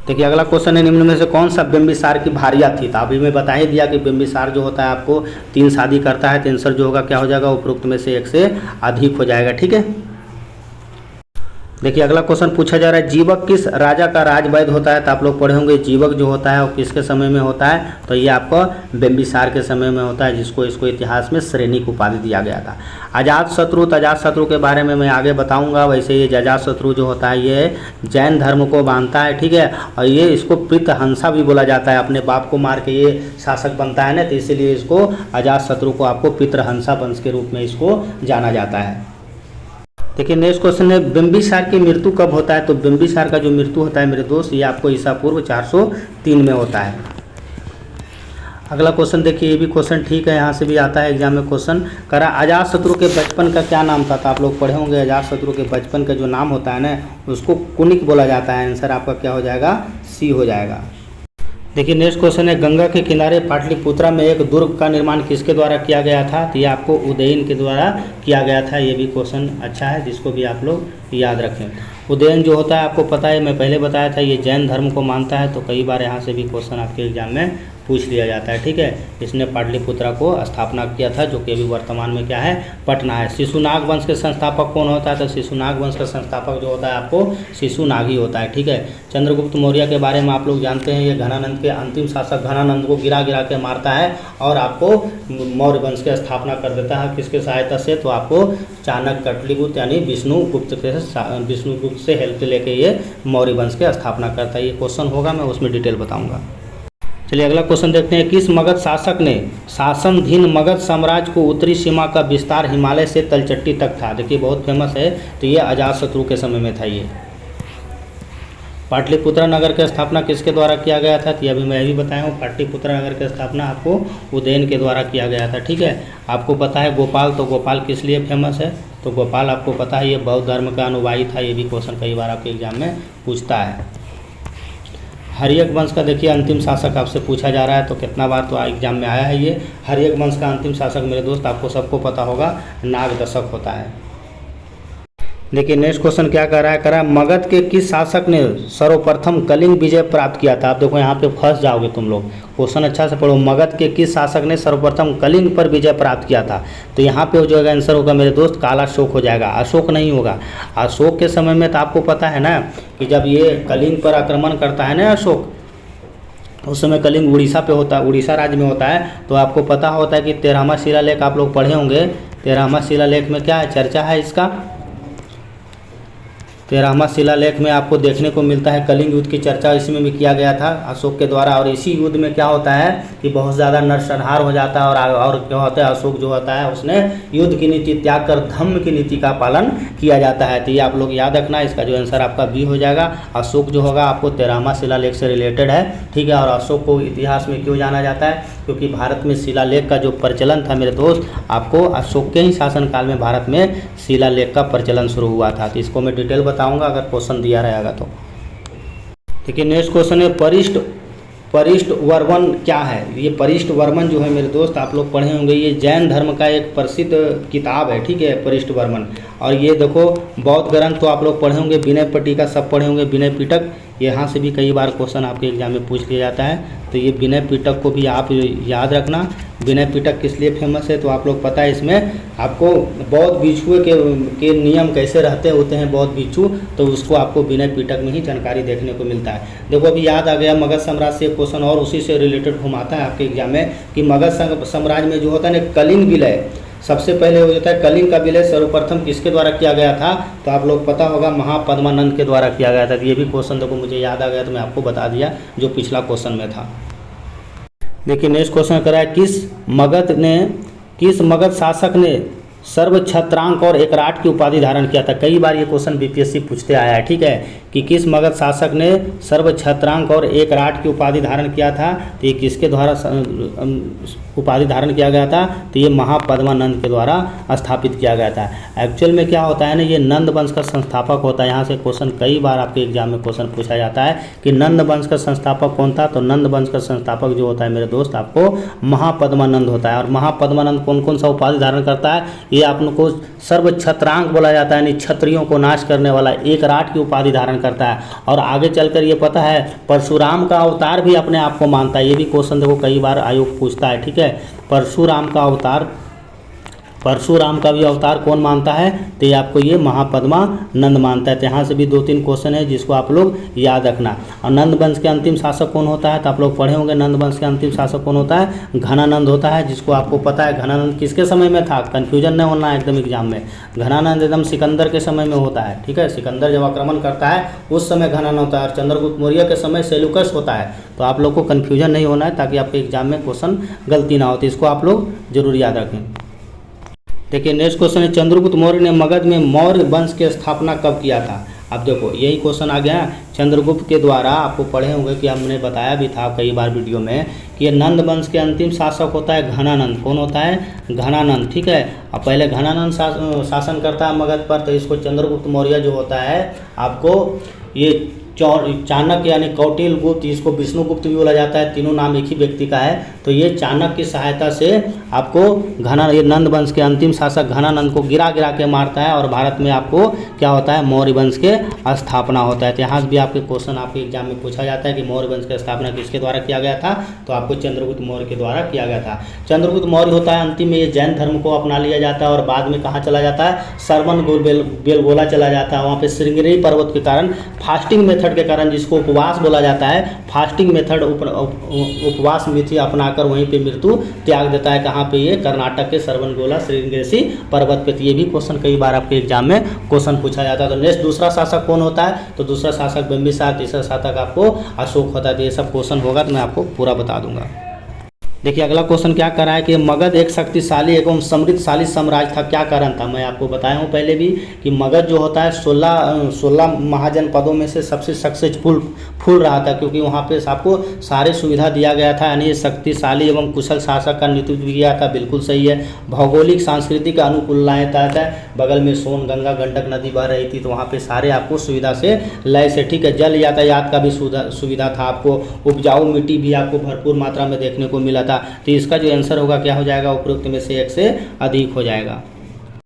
देखिए अगला क्वेश्चन है, निम्न में से कौन सा बिंबिसार की भार्या थी। तो अभी मैं बता ही दिया कि बिंबिसार जो होता है आपको 3 शादी करता है, तो आंसर जो होगा क्या हो जाएगा, उपरोक्त में से एक से अधिक हो जाएगा, ठीक है। देखिए अगला क्वेश्चन पूछा जा रहा है, जीवक किस राजा का राजवैद्य होता है। तो आप लोग पढ़े होंगे जीवक जो होता है वो किसके समय में होता है, तो ये आपको बिंबिसार के समय में होता है, जिसको इसको इतिहास में सैनिक उपाधि दिया गया था। अजातशत्रु, तो अजातशत्रु के बारे में मैं आगे बताऊंगा। वैसे ये अजातशत्रु जो होता है ये जैन धर्म को मानता है, ठीक है। और ये इसको पितहंसा भी बोला जाता है, अपने बाप को मार के ये शासक बनता है ना, तो इसीलिए इसको अजातशत्रु को आपको पितृहंसा वंश के रूप में इसको जाना जाता है। देखिए नेक्स्ट क्वेश्चन है, बिंबिसार की मृत्यु कब होता है। तो बिंबिसार का जो मृत्यु होता है मेरे दोस्त, ये आपको ईसा पूर्व 403 में होता है। अगला क्वेश्चन देखिए, ये भी क्वेश्चन ठीक है, यहाँ से भी आता है एग्जाम में क्वेश्चन करा, अजातशत्रु के बचपन का क्या नाम था। तो आप लोग पढ़े होंगे अजातशत्रु के बचपन का जो नाम होता है ना उसको कुनिक बोला जाता है। आंसर आपका क्या हो जाएगा, सी हो जाएगा। देखिए नेक्स्ट क्वेश्चन है, गंगा के किनारे पाटलिपुत्रा में एक दुर्ग का निर्माण किसके द्वारा किया गया था। तो ये आपको उदयन के द्वारा किया गया था। ये भी क्वेश्चन अच्छा है, जिसको भी आप लोग याद रखें। उदयन जो होता है आपको पता है, मैं पहले बताया था, ये जैन धर्म को मानता है। तो कई बार यहाँ से भी क्वेश्चन आपके एग्जाम में पूछ लिया जाता है, ठीक है। इसने पाटलिपुत्रा को स्थापना किया था, जो कि अभी वर्तमान में क्या है, पटना है। शिशुनाग वंश के संस्थापक कौन होता है। तो शिशुनाग वंश का संस्थापक जो होता है आपको शिशुनाग ही होता है, ठीक है। चंद्रगुप्त मौर्य के बारे में आप लोग जानते हैं, ये घनानंद के अंतिम शासक घनानंद को गिरा गिरा के मारता है और आपको मौर्य वंश की स्थापना कर देता है। किसके सहायता से, तो आपको चाणक्य कटलिगुप्त यानी विष्णुगुप्त से हेल्प लेके ये मौर्य वंश की स्थापना करता है। ये क्वेश्चन होगा, मैं उसमें डिटेल बताऊंगा। चलिए अगला क्वेश्चन देखते हैं, किस मगध शासक ने शासनाधीन मगध साम्राज्य को उत्तरी सीमा का विस्तार हिमालय से तलचट्टी तक था। देखिए बहुत फेमस है, तो ये अजातशत्रु के समय में था। ये पाटलिपुत्रा नगर की स्थापना किसके द्वारा किया गया था। तो अभी मैं भी बताया हूँ, पाटलिपुत्रा नगर की स्थापना आपको उदयन के द्वारा किया गया था, ठीक है। आपको पता है गोपाल, तो गोपाल किस लिए फेमस है। तो गोपाल आपको पता है ये बौद्ध धर्म का अनुयायी था। ये भी क्वेश्चन कई बार आपके एग्जाम में पूछता है। हर्यक वंश का देखिए अंतिम शासक आपसे पूछा जा रहा है, तो कितना बार तो एग्जाम में आया है। ये हर्यक वंश का अंतिम शासक मेरे दोस्त आपको सबको पता होगा, नागदशक होता है। देखिए नेक्स्ट क्वेश्चन क्या कर रहा है, मगध के किस शासक ने सर्वप्रथम कलिंग विजय प्राप्त किया था। आप देखो यहाँ पे फंस जाओगे तुम लोग, क्वेश्चन अच्छा से पढ़ो। मगध के किस शासक ने सर्वप्रथम कलिंग पर विजय प्राप्त किया था। तो यहाँ पे जो आंसर होगा मेरे दोस्त कालाशोक हो जाएगा, अशोक नहीं होगा। अशोक के समय में तो आपको पता है ना कि जब ये कलिंग पर आक्रमण करता है ना अशोक, उस समय कलिंग उड़ीसा पे होता है, उड़ीसा राज्य में होता है। तो आपको पता होता है कि 13वां शिलालेख आप लोग पढ़े होंगे। 13वां शिलालेख में क्या है, चर्चा है इसका। 13वां शिलालेख में आपको देखने को मिलता है कलिंग युद्ध की चर्चा इसमें भी किया गया था अशोक के द्वारा। और इसी युद्ध में क्या होता है कि बहुत ज़्यादा नरसंहार हो जाता है। और क्या होता है, अशोक जो होता है उसने युद्ध की नीति त्याग कर धम्म की नीति का पालन किया जाता है। तो ये आप लोग याद रखना, इसका जो आंसर आपका बी हो जाएगा। अशोक जो होगा आपको 13वां शिलालेख से रिलेटेड है, ठीक है। और अशोक को इतिहास में क्यों जाना जाता है, क्योंकि भारत में शिलालेख का जो प्रचलन था मेरे दोस्त, आपको अशोक के ही शासनकाल में भारत में शिलालेख का प्रचलन शुरू हुआ था। तो इसको मैं डिटेल बताऊंगा अगर क्वेश्चन दिया रहेगा तो। देखिए नेक्स्ट क्वेश्चन है, परिष्ट वर्मन क्या है? ये परिष्ट वर्मन जो है मेरे दोस्त आप लोग पढ़े होंगे, ये जैन धर्म का एक प्रसिद्ध किताब है, ठीक है, परिष्ट वर्मन। और ये देखो बौद्ध ग्रंथ तो आप लोग पढ़े होंगे, विनय पिटक सब पढ़े होंगे, विनय पिटक, यहाँ से भी कई बार क्वेश्चन आपके एग्जाम में पूछ लिया जाता है। तो ये विनय पिटक को भी आप याद रखना। विनय पिटक किस लिए फेमस है तो आप लोग पता है, इसमें आपको बौद्ध भिक्षुओं के नियम कैसे रहते होते हैं बौद्ध भिक्षु, तो उसको आपको विनय पिटक में ही जानकारी देखने को मिलता है। देखो अभी याद आ गया मगध साम्राज्य से क्वेश्चन, और उसी से रिलेटेड घुमाता है आपके एग्जाम में कि मगध साम्राज्य में जो होता है ना कलिंग विलय, सबसे पहले हो जाता है कलिंग का विलय सर्वप्रथम किसके द्वारा किया गया था? तो आप लोग पता होगा महापद्मानंद के द्वारा किया गया था। ये भी क्वेश्चन देखो मुझे याद आ गया तो मैं आपको बता दिया जो पिछला क्वेश्चन में था। देखिए नेक्स्ट क्वेश्चन करा है, किस मगध शासक ने सर्व छत्रांक और एकराट की उपाधि धारण किया था? कई बार ये क्वेश्चन बीपीएससी पूछते आया है, ठीक है, कि किस मगध शासक ने सर्व छत्रांक और एकराट की उपाधि धारण किया था? तो ये किसके द्वारा उपाधि धारण किया गया था? तो ये महापद्मानंद के द्वारा स्थापित किया गया था। एक्चुअल में क्या होता है ना, ये नंद वंश का संस्थापक होता है। यहाँ से क्वेश्चन कई बार आपके एग्जाम में क्वेश्चन पूछा जाता है कि नंद वंश का संस्थापक कौन था? तो नंद वंश का संस्थापक जो होता है मेरे दोस्त आपको महापद्मानंद होता है। और महापद्मानंद कौन कौन सा उपाधि धारण करता है? ये आप लोग को सर्व छत्रांक बोला जाता है, यानी क्षत्रियों को नाश करने वाला, एकराट की उपाधि धारण करता है। और आगे चलकर ये पता है परशुराम का अवतार भी अपने आप को मानता है। ये भी क्वेश्चन देखो कई बार आयोग पूछता है, ठीक है, परशुराम का अवतार, परशुराम का भी अवतार कौन मानता है? तो ये आपको ये महापद्मानंद मानता है। तो यहाँ से भी 2-3 क्वेश्चन है जिसको आप लोग याद रखना। और नंद वंश के अंतिम शासक कौन होता है? तो आप लोग पढ़े होंगे नंद वंश के अंतिम शासक कौन होता है? घनानंद होता है, जिसको आपको पता है घनानंद किसके समय में था? कन्फ्यूजन नहीं होना है एकदम एग्जाम में। घनानंद एकदम सिकंदर के समय में होता है, ठीक है, सिकंदर जब आक्रमण करता है उस समय घनानंद होता है, और चंद्रगुप्त मौर्य के समय सेल्यूकस होता है। तो आप लोग को कन्फ्यूजन नहीं होना है ताकि आपके एग्जाम में क्वेश्चन गलती ना हो, तो इसको आप लोग जरूर याद रखें। देखिए नेक्स्ट क्वेश्चन है, चंद्रगुप्त मौर्य ने मगध में मौर्य वंश की स्थापना कब किया था? अब देखो यही क्वेश्चन आ गया चंद्रगुप्त के द्वारा। आपको पढ़े होंगे कि हमने बताया भी था कई बार वीडियो में कि ये नंद वंश के अंतिम शासक होता है घनानंद। कौन होता है? घनानंद, ठीक है। अब पहले घनानंद शासन करता है मगध पर, तो इसको चंद्रगुप्त मौर्य जो होता है आपको ये चाणक्य यानी कौटिल्य गुप्त, इसको विष्णुगुप्त भी बोला जाता है, तीनों नाम एक ही व्यक्ति का है। तो ये चाणक्य की सहायता से आपको ये नंद वंश के अंतिम शासक घनानंद को गिरा के मारता है, और भारत में आपको क्या होता है? मौर्य वंश के स्थापना होता है। तो यहाँ भी आपके क्वेश्चन आपके एग्जाम में पूछा जाता है कि मौर्य वंश की स्थापना किसके द्वारा किया गया था? तो आपको चंद्रगुप्त मौर्य के द्वारा किया गया था। चंद्रगुप्त मौर्य होता है अंतिम में ये जैन धर्म को अपना लिया जाता है, और बाद में कहाँ चला जाता है? सरवन बेलगोला चला जाता है। वहाँ पे श्रृंगेरी पर्वत के कारण, फास्टिंग मेथड के कारण, जिसको उपवास बोला जाता है, फास्टिंग मेथड उपवास विधि अपनाकर वहीं पे मृत्यु त्याग देता है। कहाँ पे? ये कर्नाटक के सरवनगोला श्रृंगेरी पर्वत पे। तो ये भी क्वेश्चन कई बार आपके एग्जाम में क्वेश्चन पूछा जाता है। तो नेक्स्ट दूसरा शासक कौन होता है? तो दूसरा शासक बिंबिसार, तीसरा शासक आपको अशोक होता है। तो ये सब क्वेश्चन होगा तो मैं आपको पूरा बता दूंगा। देखिए अगला क्वेश्चन क्या कर रहा है कि मगध एक शक्तिशाली एवं समृद्धशाली साम्राज्य था, क्या कारण था? मैं आपको बताया हूँ पहले भी कि मगध जो होता है 16 महाजनपदों में से सबसे सक्सेसफुल रहा था, क्योंकि वहाँ पे आपको सारे सुविधा दिया गया था, यानी शक्तिशाली एवं कुशल शासक का नेतृत्व किया था। बिल्कुल सही है। भौगोलिक सांस्कृतिक अनुकूलताएं था, बगल में सोन गंगा गंडक नदी बह रही थी, तो वहाँ पे सारे आपको सुविधा से लय से, ठीक है। जल यातायात का भी सुविधा था आपको, उपजाऊ मिट्टी भी आपको भरपूर मात्रा में देखने को मिला था। तो इसका जो आंसर होगा क्या हो जाएगा? उपरोक्त में से 1 से अधिक हो जाएगा।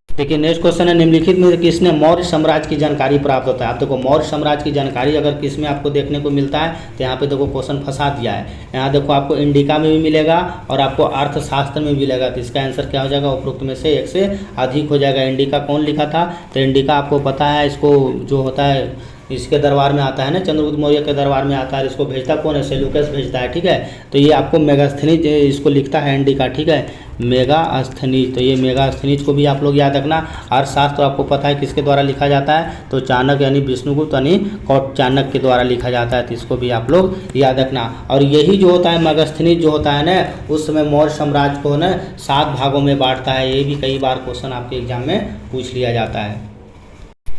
देखिए नेक्स्ट क्वेश्चन है, निम्नलिखित में किसने मौर्य साम्राज्य की जानकारी प्राप्त होता है? आप देखो मौर्य साम्राज्य की जानकारी अगर किस में आपको देखने को मिलता है तो यहाँ पे देखो क्वेश्चन फंसा दिया है। यहाँ देखो आपको इंडिका में भी मिलेगा और आपको अर्थशास्त्र में भी मिलेगा। तो इसका आंसर क्या हो जाएगा? उपरोक्त में से 1 से अधिक हो जाएगा। इंडिका कौन लिखा था? तो इंडिका आपको पता है, इसको जो होता है इसके दरबार में आता है ना, चंद्रगुप्त मौर्य के दरबार में आता है। इसको भेजता कौन है? सेल्यूकस भेजता है, ठीक है। तो ये आपको मेगास्थनीज इसको लिखता है इंडिका, ठीक है, मेगास्थनीज। तो ये मेगास्थनीज को भी आप लोग याद रखना। अर्थशास्त्र आपको पता है किसके द्वारा लिखा जाता है? तो चाणक्य यानी विष्णुगुप्त यानी चाणक्य के द्वारा लिखा जाता है। तो इसको भी आप लोग याद रखना। और यही जो होता है मेगास्थनीज जो होता है ना, उस समय मौर्य साम्राज्य को ना 7 भागों में बांटता है। ये भी कई बार क्वेश्चन आपके एग्जाम में पूछ लिया जाता है।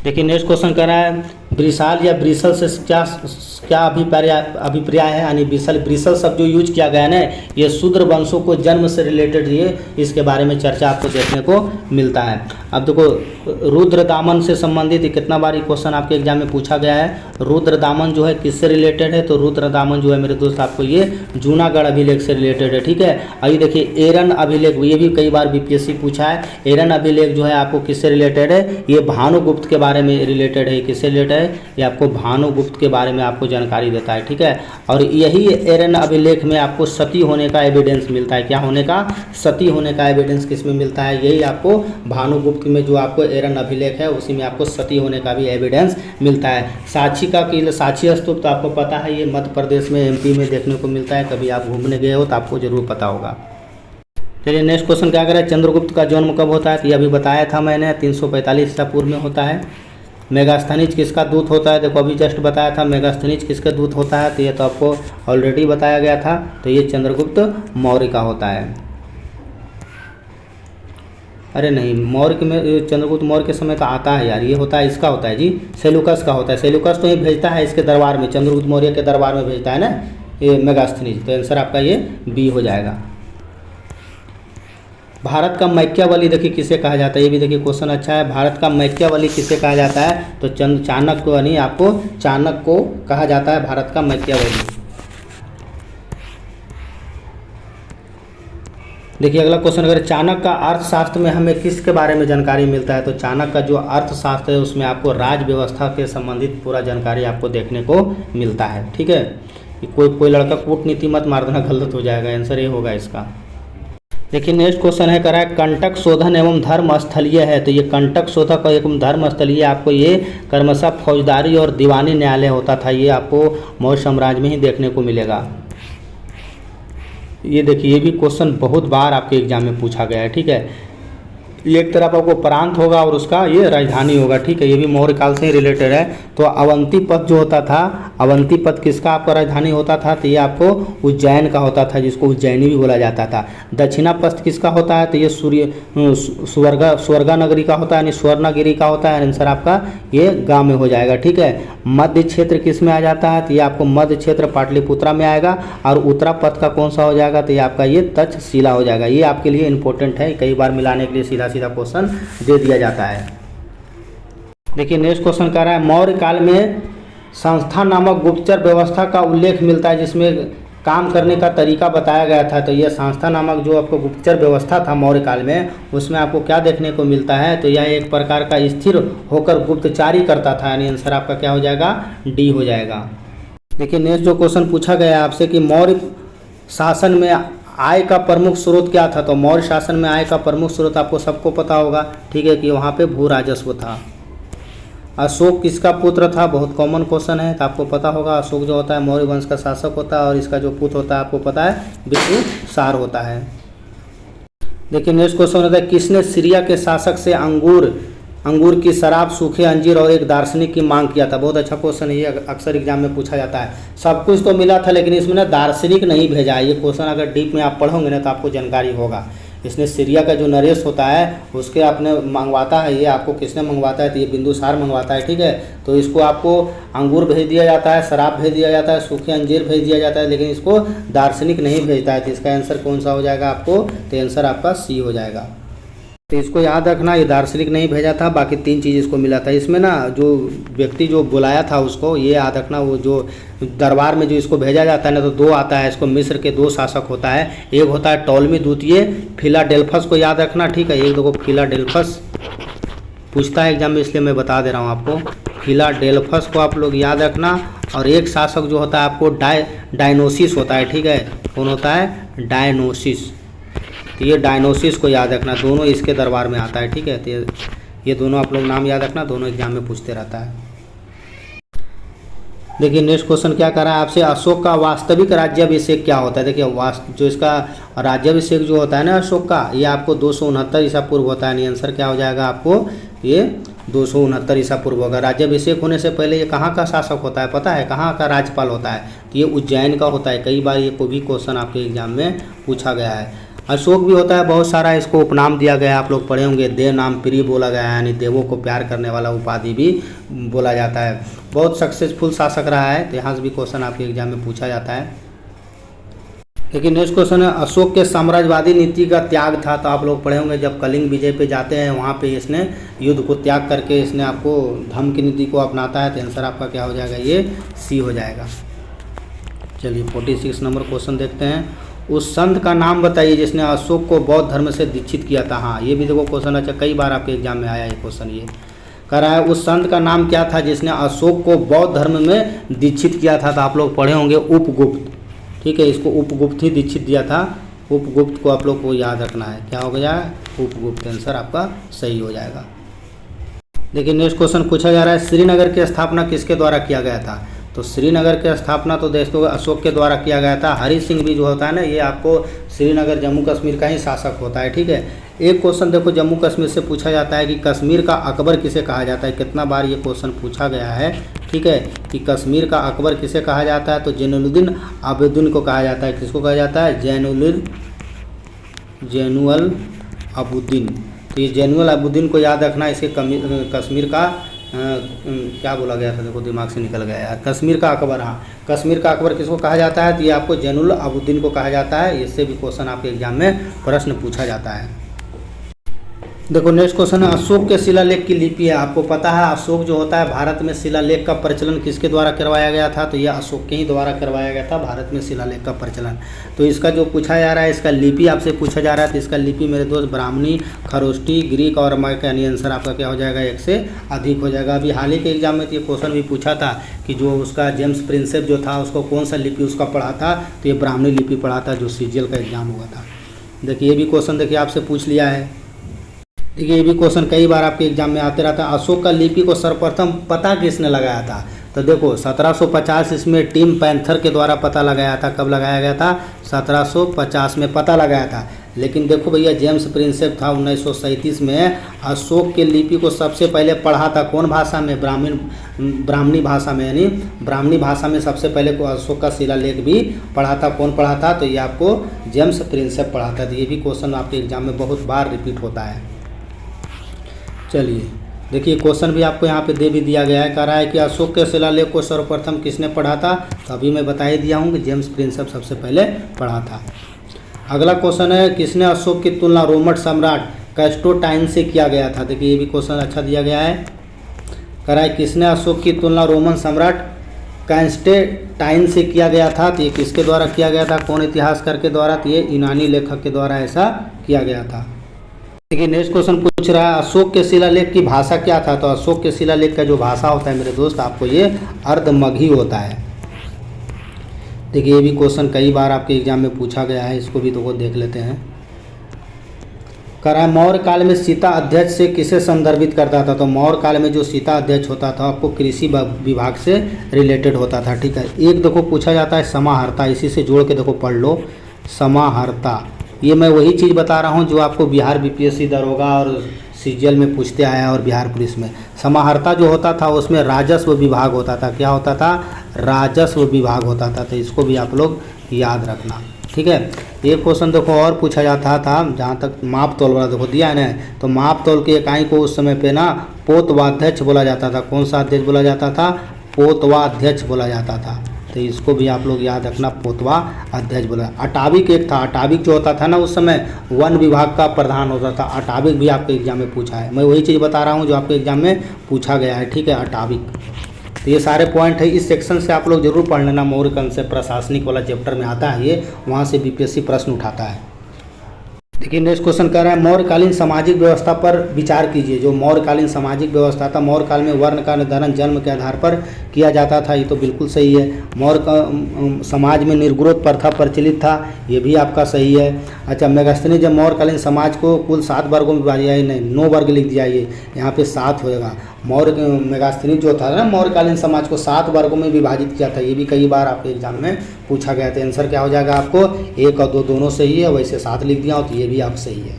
देखिए नेक्स्ट क्वेश्चन कर रहा है, ब्रिसाल या ब्रिसल से क्या अभिप्राय है? यानी ब्रिसल शब्द जो यूज किया गया है ना, ये शूद्र वंशों को जन्म से रिलेटेड ये इसके बारे में चर्चा आपको देखने को मिलता है। अब देखो रुद्रदामन से संबंधित कितना बार ये क्वेश्चन आपके एग्जाम में पूछा गया है। रुद्रदामन जो है किससे रिलेटेड है, तो रुद्रदामन जो है मेरे दोस्त आपको ये जूनागढ़ अभिलेख से रिलेटेड है, ठीक है। आइए देखिए एरन अभिलेख, ये भी कई बार बीपीएससी पूछा है। एरन अभिलेख जो है आपको किससे रिलेटेड है, ये भानुगुप्त के बारे में रिलेटेड है। किससे रिलेटेड है, ये आपको भानुगुप्त के बारे में आपको जानकारी देता है, ठीक है। और यही एरन अभिलेख में आपको सती होने का एविडेंस मिलता है। क्या होने का, सती होने का एविडेंस किस में मिलता है, यही आपको भानुगुप्त में जो आपको एरन अभिलेख है उसी में आपको सती होने का भी एविडेंस मिलता है। साक्षी का किला, साक्षी स्तूप तो आपको पता है, ये मध्य प्रदेश में एमपी में देखने को मिलता है। कभी आप घूमने गए हो तो आपको जरूर पता होगा। चलिए नेक्स्ट क्वेश्चन क्या करें, चंद्रगुप्त का जन्म कब होता है, तो ये अभी बताया था मैंने 345 ईसा पूर्व में होता है। मेगास्थनीज किसका दूत होता है, देखो अभी जस्ट बताया था मेगास्थनीज किसका दूत होता है, तो ये तो आपको ऑलरेडी बताया गया था। तो ये चंद्रगुप्त मौर्य का होता है। अरे नहीं, मौर्य में चंद्रगुप्त मौर्य के समय तो आता है यार, ये होता है इसका होता है जी, सेलुकस का होता है। सेलुकस तो ये भेजता है इसके दरबार में, चंद्रगुप्त मौर्य के दरबार में भेजता है ना ये मेगास्थनीज। तो आंसर आपका ये बी हो जाएगा। भारत का मैकियावली देखिए किसे कहा जाता है, ये भी देखिए क्वेश्चन अच्छा है। भारत का मैकियावली किसे कहा जाता है, तो चाणक्य को, यानी आपको चाणक्य को कहा जाता है भारत का मैकियावली। देखिए अगला क्वेश्चन, अगर चाणक्य का अर्थशास्त्र में हमें किसके बारे में जानकारी मिलता है, तो चाणक्य का जो अर्थशास्त्र है उसमें आपको राज व्यवस्था के संबंधित पूरा जानकारी आपको देखने को मिलता है, ठीक है। कोई लड़का कूटनीति मत मार देना, गलत हो जाएगा, आंसर ये होगा इसका। देखिए नेक्स्ट क्वेश्चन है, करा है कंटक शोधन एवं धर्म स्थलीय है, तो ये कंटक शोधक एवं धर्म स्थलीय आपको ये क्रमशः फौजदारी और दीवानी न्यायालय होता था। ये आपको मौर्य साम्राज्य में ही देखने को मिलेगा। ये देखिए ये भी क्वेश्चन बहुत बार आपके एग्जाम में पूछा गया है, ठीक है। एक तरफ आपको प्रांत होगा और उसका ये राजधानी होगा, ठीक है। ये भी मौर्य काल से ही रिलेटेड है। तो अवंती पद जो होता था, अवंती पद किसका आपका राजधानी होता था, तो ये आपको उज्जैन का होता था, जिसको उज्जैनी भी बोला जाता था। दक्षिणा पद किसका होता है, तो ये स्वर्गा नगरी का होता है, यानी स्वर्णगिरी का होता है। आंसर आपका ये गाँव में हो जाएगा, ठीक है। मध्य क्षेत्र किस में आ जाता है, तो ये आपको मध्य क्षेत्र पाटलिपुत्रा में आएगा। और उत्तरा पद का कौन सा हो जाएगा, तो ये आपका ये तक्षशिला हो जाएगा। ये आपके लिए इंपॉर्टेंट है, कई बार मिलाने के लिए सीधा क्वेश्चन दे दिया जाता है। देखिए नेक्स्ट क्वेश्चन कह रहा है, मौर्य काल में संस्था नामक गुप्तचर व्यवस्था का उल्लेख मिलता है, जिसमें काम करने का तरीका बताया गया था। तो यह संस्था नामक जो आपको गुप्तचर व्यवस्था था मौर्य काल में, उसमें आपको क्या देखने को मिलता है, तो यह एक प्रकार का स्थिर होकर गुप्तचारी करता था, यानी आंसर आपका क्या हो जाएगा, डी हो जाएगा। देखिए नेक्स्ट जो क्वेश्चन पूछा गया आपसे कि मौर्य शासन में आय का प्रमुख स्रोत क्या था, तो मौर्य शासन में आय का प्रमुख स्रोत आपको सबको पता होगा, ठीक है, कि वहाँ पे भू राजस्व था। अशोक किसका पुत्र था, बहुत कॉमन क्वेश्चन है, तो आपको पता होगा अशोक जो होता है मौर्य वंश का शासक होता है, और इसका जो पुत्र होता है आपको पता है बिंदुसार होता है। देखिए नेक्स्ट क्वेश्चन होता है, किसने सीरिया के शासक से अंगूर की शराब, सूखे अंजीर और एक दार्शनिक की मांग किया था। बहुत अच्छा क्वेश्चन है, ये अक्सर एग्जाम में पूछा जाता है। सब कुछ तो मिला था लेकिन इसमें ना दार्शनिक नहीं भेजा है। ये क्वेश्चन अगर डीप में आप पढ़ोगे ना तो आपको जानकारी होगा। इसने सीरिया का जो नरेश होता है उसके आपने मंगवाता है, ये आपको किसने मंगवाता है, तो ये बिंदुसार मंगवाता है, ठीक है। तो इसको आपको अंगूर भेज दिया जाता है, शराब भेज दिया जाता है, सूखे अंजीर भेज दिया जाता है, लेकिन इसको दार्शनिक नहीं भेजता है। तो इसका आंसर कौन सा हो जाएगा आपको, तो आंसर आपका सी हो जाएगा। तो इसको याद रखना, ये दार्शनिक नहीं भेजा था, बाकी 3 चीज़ इसको मिला था। इसमें ना जो व्यक्ति जो बुलाया था उसको, ये याद रखना, वो जो दरबार में जो इसको भेजा जाता है ना, तो 2 आता है इसको, मिस्र के 2 शासक होता है। एक होता है टॉलमी द्वितीय, फिलाडेल्फस को याद रखना, ठीक है। एक देखो फिलाडेल्फस पूछता है एग्जाम में, इसलिए मैं बता दे रहा हूँ आपको। फिलाडेल्फस को आप लोग याद रखना। और एक शासक जो होता है आपको डायनोसिस होता है, ठीक है। कौन होता है, डायनोसिस। तो ये डायनोसिस को याद रखना, दोनों इसके दरबार में आता है, ठीक है। तो ये दोनों आप लोग नाम याद रखना, दोनों एग्जाम में पूछते रहता है। देखिए नेक्स्ट क्वेश्चन क्या कर रहा है आपसे, अशोक का वास्तविक राज्याभिषेक क्या होता है। देखिए जो इसका राज्याभिषेक जो होता है ना अशोक का, ये आपको 269 ईसा पूर्व होता है। आंसर क्या हो जाएगा आपको, ये 269 ईसा पूर्व होगा। राज्याभिषेक होने से पहले ये कहाँ का शासक होता है पता है, कहाँ का राज्यपाल होता है, तो ये उज्जैन का होता है। कई बार ये को भी क्वेश्चन आपके एग्जाम में पूछा गया है। अशोक भी होता है बहुत सारा, इसको उपनाम दिया गया है, आप लोग पढ़े होंगे, देव नाम प्रिय बोला गया है, यानी देवों को प्यार करने वाला उपाधि भी बोला जाता है। बहुत सक्सेसफुल शासक रहा है, तो यहाँ से भी क्वेश्चन आपके एग्जाम में पूछा जाता है। देखिए नेक्स्ट क्वेश्चन है, अशोक के साम्राज्यवादी नीति का त्याग था। तो आप लोग पढ़े होंगे जब कलिंग विजय पे जाते हैं वहाँ पे इसने युद्ध को त्याग करके इसने आपको धम्म की नीति को अपनाता है। तो आंसर आपका क्या हो जाएगा, ये सी हो जाएगा। चलिए 46 नंबर क्वेश्चन देखते हैं। उस संत का नाम बताइए जिसने अशोक को बौद्ध धर्म से दीक्षित किया था। हाँ ये भी देखो क्वेश्चन अच्छा, कई बार आपके एग्जाम में आया ये क्वेश्चन। ये कह रहा है उस संत का नाम क्या था जिसने अशोक को बौद्ध धर्म में दीक्षित किया था। तो आप लोग पढ़े होंगे उपगुप्त। ठीक है, इसको उपगुप्त ही दीक्षित दिया था। उपगुप्त को आप लोग को याद रखना है, क्या हो गया, उपगुप्त। आंसर आपका सही हो जाएगा। देखिए नेक्स्ट क्वेश्चन पूछा जा रहा है, श्रीनगर की स्थापना किसके द्वारा किया गया था। तो श्रीनगर की स्थापना तो दोस्तों अशोक के द्वारा किया गया था। हरि सिंह भी जो होता है ना, ये आपको श्रीनगर जम्मू कश्मीर का ही शासक होता है। ठीक है, एक क्वेश्चन देखो जम्मू कश्मीर से पूछा जाता है कि कश्मीर का अकबर किसे कहा जाता है। कितना बार ये क्वेश्चन पूछा गया है। ठीक है, कि कश्मीर का अकबर किसे कहा जाता है। तो जैनुलुद्दीन आबुद्दीन को कहा जाता है। किसको कहा जाता है, जैनुल आबुद्दीन। तो ये जैनुल आबुद्दीन को याद रखना। इसके कश्मीर का क्या बोला गया था, देखो दिमाग से निकल गया यार। कश्मीर का अकबर, हाँ कश्मीर का अकबर किसको कहा जाता है। तो ये आपको जैनुल आबुद्दीन को कहा जाता है। इससे भी क्वेश्चन आपके एग्जाम में प्रश्न पूछा जाता है। देखो नेक्स्ट क्वेश्चन है, अशोक के शिलालेख की लिपि है। आपको पता है अशोक जो होता है भारत में शिलालेख का प्रचलन किसके द्वारा करवाया गया था। तो यह अशोक के ही द्वारा करवाया गया था भारत में शिलालेख का प्रचलन। तो इसका जो पूछा जा रहा है, इसका लिपि आपसे पूछा जा रहा है। तो इसका लिपि मेरे दोस्त ब्राह्मणी, खरोष्टी, ग्रीक और अरमाइक, यानी आंसर आपका क्या हो जाएगा, एक से अधिक हो जाएगा। अभी हाल ही के एग्जाम में तो ये क्वेश्चन भी पूछा था कि जो उसका जेम्स प्रिंसेप जो था उसको कौन सा लिपि उसका पढ़ा था। तो ये ब्राह्मणी लिपि पढ़ा था जो CGL का एग्जाम हुआ था। देखिए ये भी क्वेश्चन देखिए आपसे पूछ लिया है। देखिए ये भी क्वेश्चन कई बार आपके एग्जाम में आते रहता है। अशोक का लिपि को सर्वप्रथम पता किसने लगाया था। तो देखो 1750 इसमें टीम पैंथर के द्वारा पता लगाया था। कब लगाया गया था, 1750 में पता लगाया था। लेकिन देखो भैया जेम्स प्रिंसेप था 1937 में अशोक के लिपि को सबसे पहले पढ़ा था कौन भाषा में, ब्राह्मणी भाषा में। यानी ब्राह्मणी भाषा में सबसे पहले को अशोक का शिलालेख भी पढ़ा था। कौन पढ़ा था, तो ये आपको जेम्स प्रिंसेप पढ़ा था। तो ये भी क्वेश्चन आपके एग्जाम में बहुत बार रिपीट होता है। चलिए देखिए क्वेश्चन भी आपको यहाँ पे दे भी दिया गया है। कह रहा है कि अशोक के शिलालेख को सर्वप्रथम किसने पढ़ा था। तो अभी मैं बता ही दिया हूँ कि जेम्स प्रिंसेप सबसे पहले पढ़ा था। अगला क्वेश्चन है, किसने अशोक की तुलना रोमन सम्राट कैस्टोटाइन से किया गया था। देखिए ये भी क्वेश्चन अच्छा दिया गया है। कह रहा है किसने अशोक की तुलना रोमन सम्राट कैस्टोटाइन से किया गया था। तो ये किसके द्वारा किया गया था, कौन इतिहासकार के द्वारा। तो ये यूनानी लेखक के द्वारा ऐसा किया गया था। देखिए नेक्स्ट क्वेश्चन पूछ रहा है, अशोक के शिलालेख की भाषा क्या था। तो अशोक के शिलालेख का जो भाषा होता है मेरे दोस्त आपको ये अर्धमगही होता है। देखिए ये भी क्वेश्चन कई बार आपके एग्जाम में पूछा गया है। इसको भी तो वो देख लेते हैं। कह रहा है मौर्य काल में सीता अध्यक्ष से किसे संदर्भित करता था। तो मौर्य काल में जो सीता अध्यक्ष होता था आपको कृषि विभाग से रिलेटेड होता था। ठीक है, एक देखो पूछा जाता है समाहर्ता, इसी से जोड़ के देखो पढ़ लो समाहर्ता। ये मैं वही चीज़ बता रहा हूँ जो आपको बिहार BPSC दरोगा और CGL में पूछते आया और बिहार पुलिस में। समाहर्ता जो होता था उसमें राजस्व विभाग होता था। क्या होता था, राजस्व विभाग होता था। तो इसको भी आप लोग याद रखना। ठीक है, एक क्वेश्चन देखो और पूछा जाता था जहाँ तक माप तोल वाला देखो दिया है ना। तो माप तोल की इकाई को उस समय पे ना पोतवाध्यक्ष बोला जाता था। कौन सा अध्यक्ष बोला जाता था, पोतवाध्यक्ष बोला जाता था। तो इसको भी आप लोग याद रखना, पोतवा अध्यक्ष बोला। अटाविक एक था, अटाविक जो होता था ना उस समय वन विभाग का प्रधान होता था। अटाविक भी आपके एग्जाम में पूछा है। मैं वही चीज़ बता रहा हूँ जो आपके एग्जाम में पूछा गया है। ठीक है, अटाविक। तो ये सारे पॉइंट है, इस सेक्शन से आप लोग जरूर पढ़ लेना। मौर्य कंसेप्ट प्रशासनिक वाला चैप्टर में आता है ये, वहाँ से BPSC प्रश्न उठाता है। देखिए नेक्स्ट क्वेश्चन कर रहा है, मौर्यकालीन सामाजिक व्यवस्था पर विचार कीजिए। जो मौर्यकालीन सामाजिक व्यवस्था था, मौर्य काल में वर्ण का निर्धारण जन्म के आधार पर किया जाता था। ये तो बिल्कुल सही है। मौर्य का समाज में निर्ग्रोध प्रथा प्रचलित था, ये भी आपका सही है। अच्छा, मेगास्थनी जब मौर्यकालीन समाज को कुल 7 वर्गों में विभाजित, नहीं 9 वर्ग लिख दिया, ये यहाँ पे 7 होएगा। मौर्य मेगास्थनी जो था ना मौर्यकालीन समाज को 7 वर्गों में विभाजित किया था। ये भी कई बार आपके एग्जाम में पूछा गया था। आंसर क्या हो जाएगा आपको, 1 और 2 दोनों सही है, वैसे 7 लिख दिया हो तो ये भी आप सही है।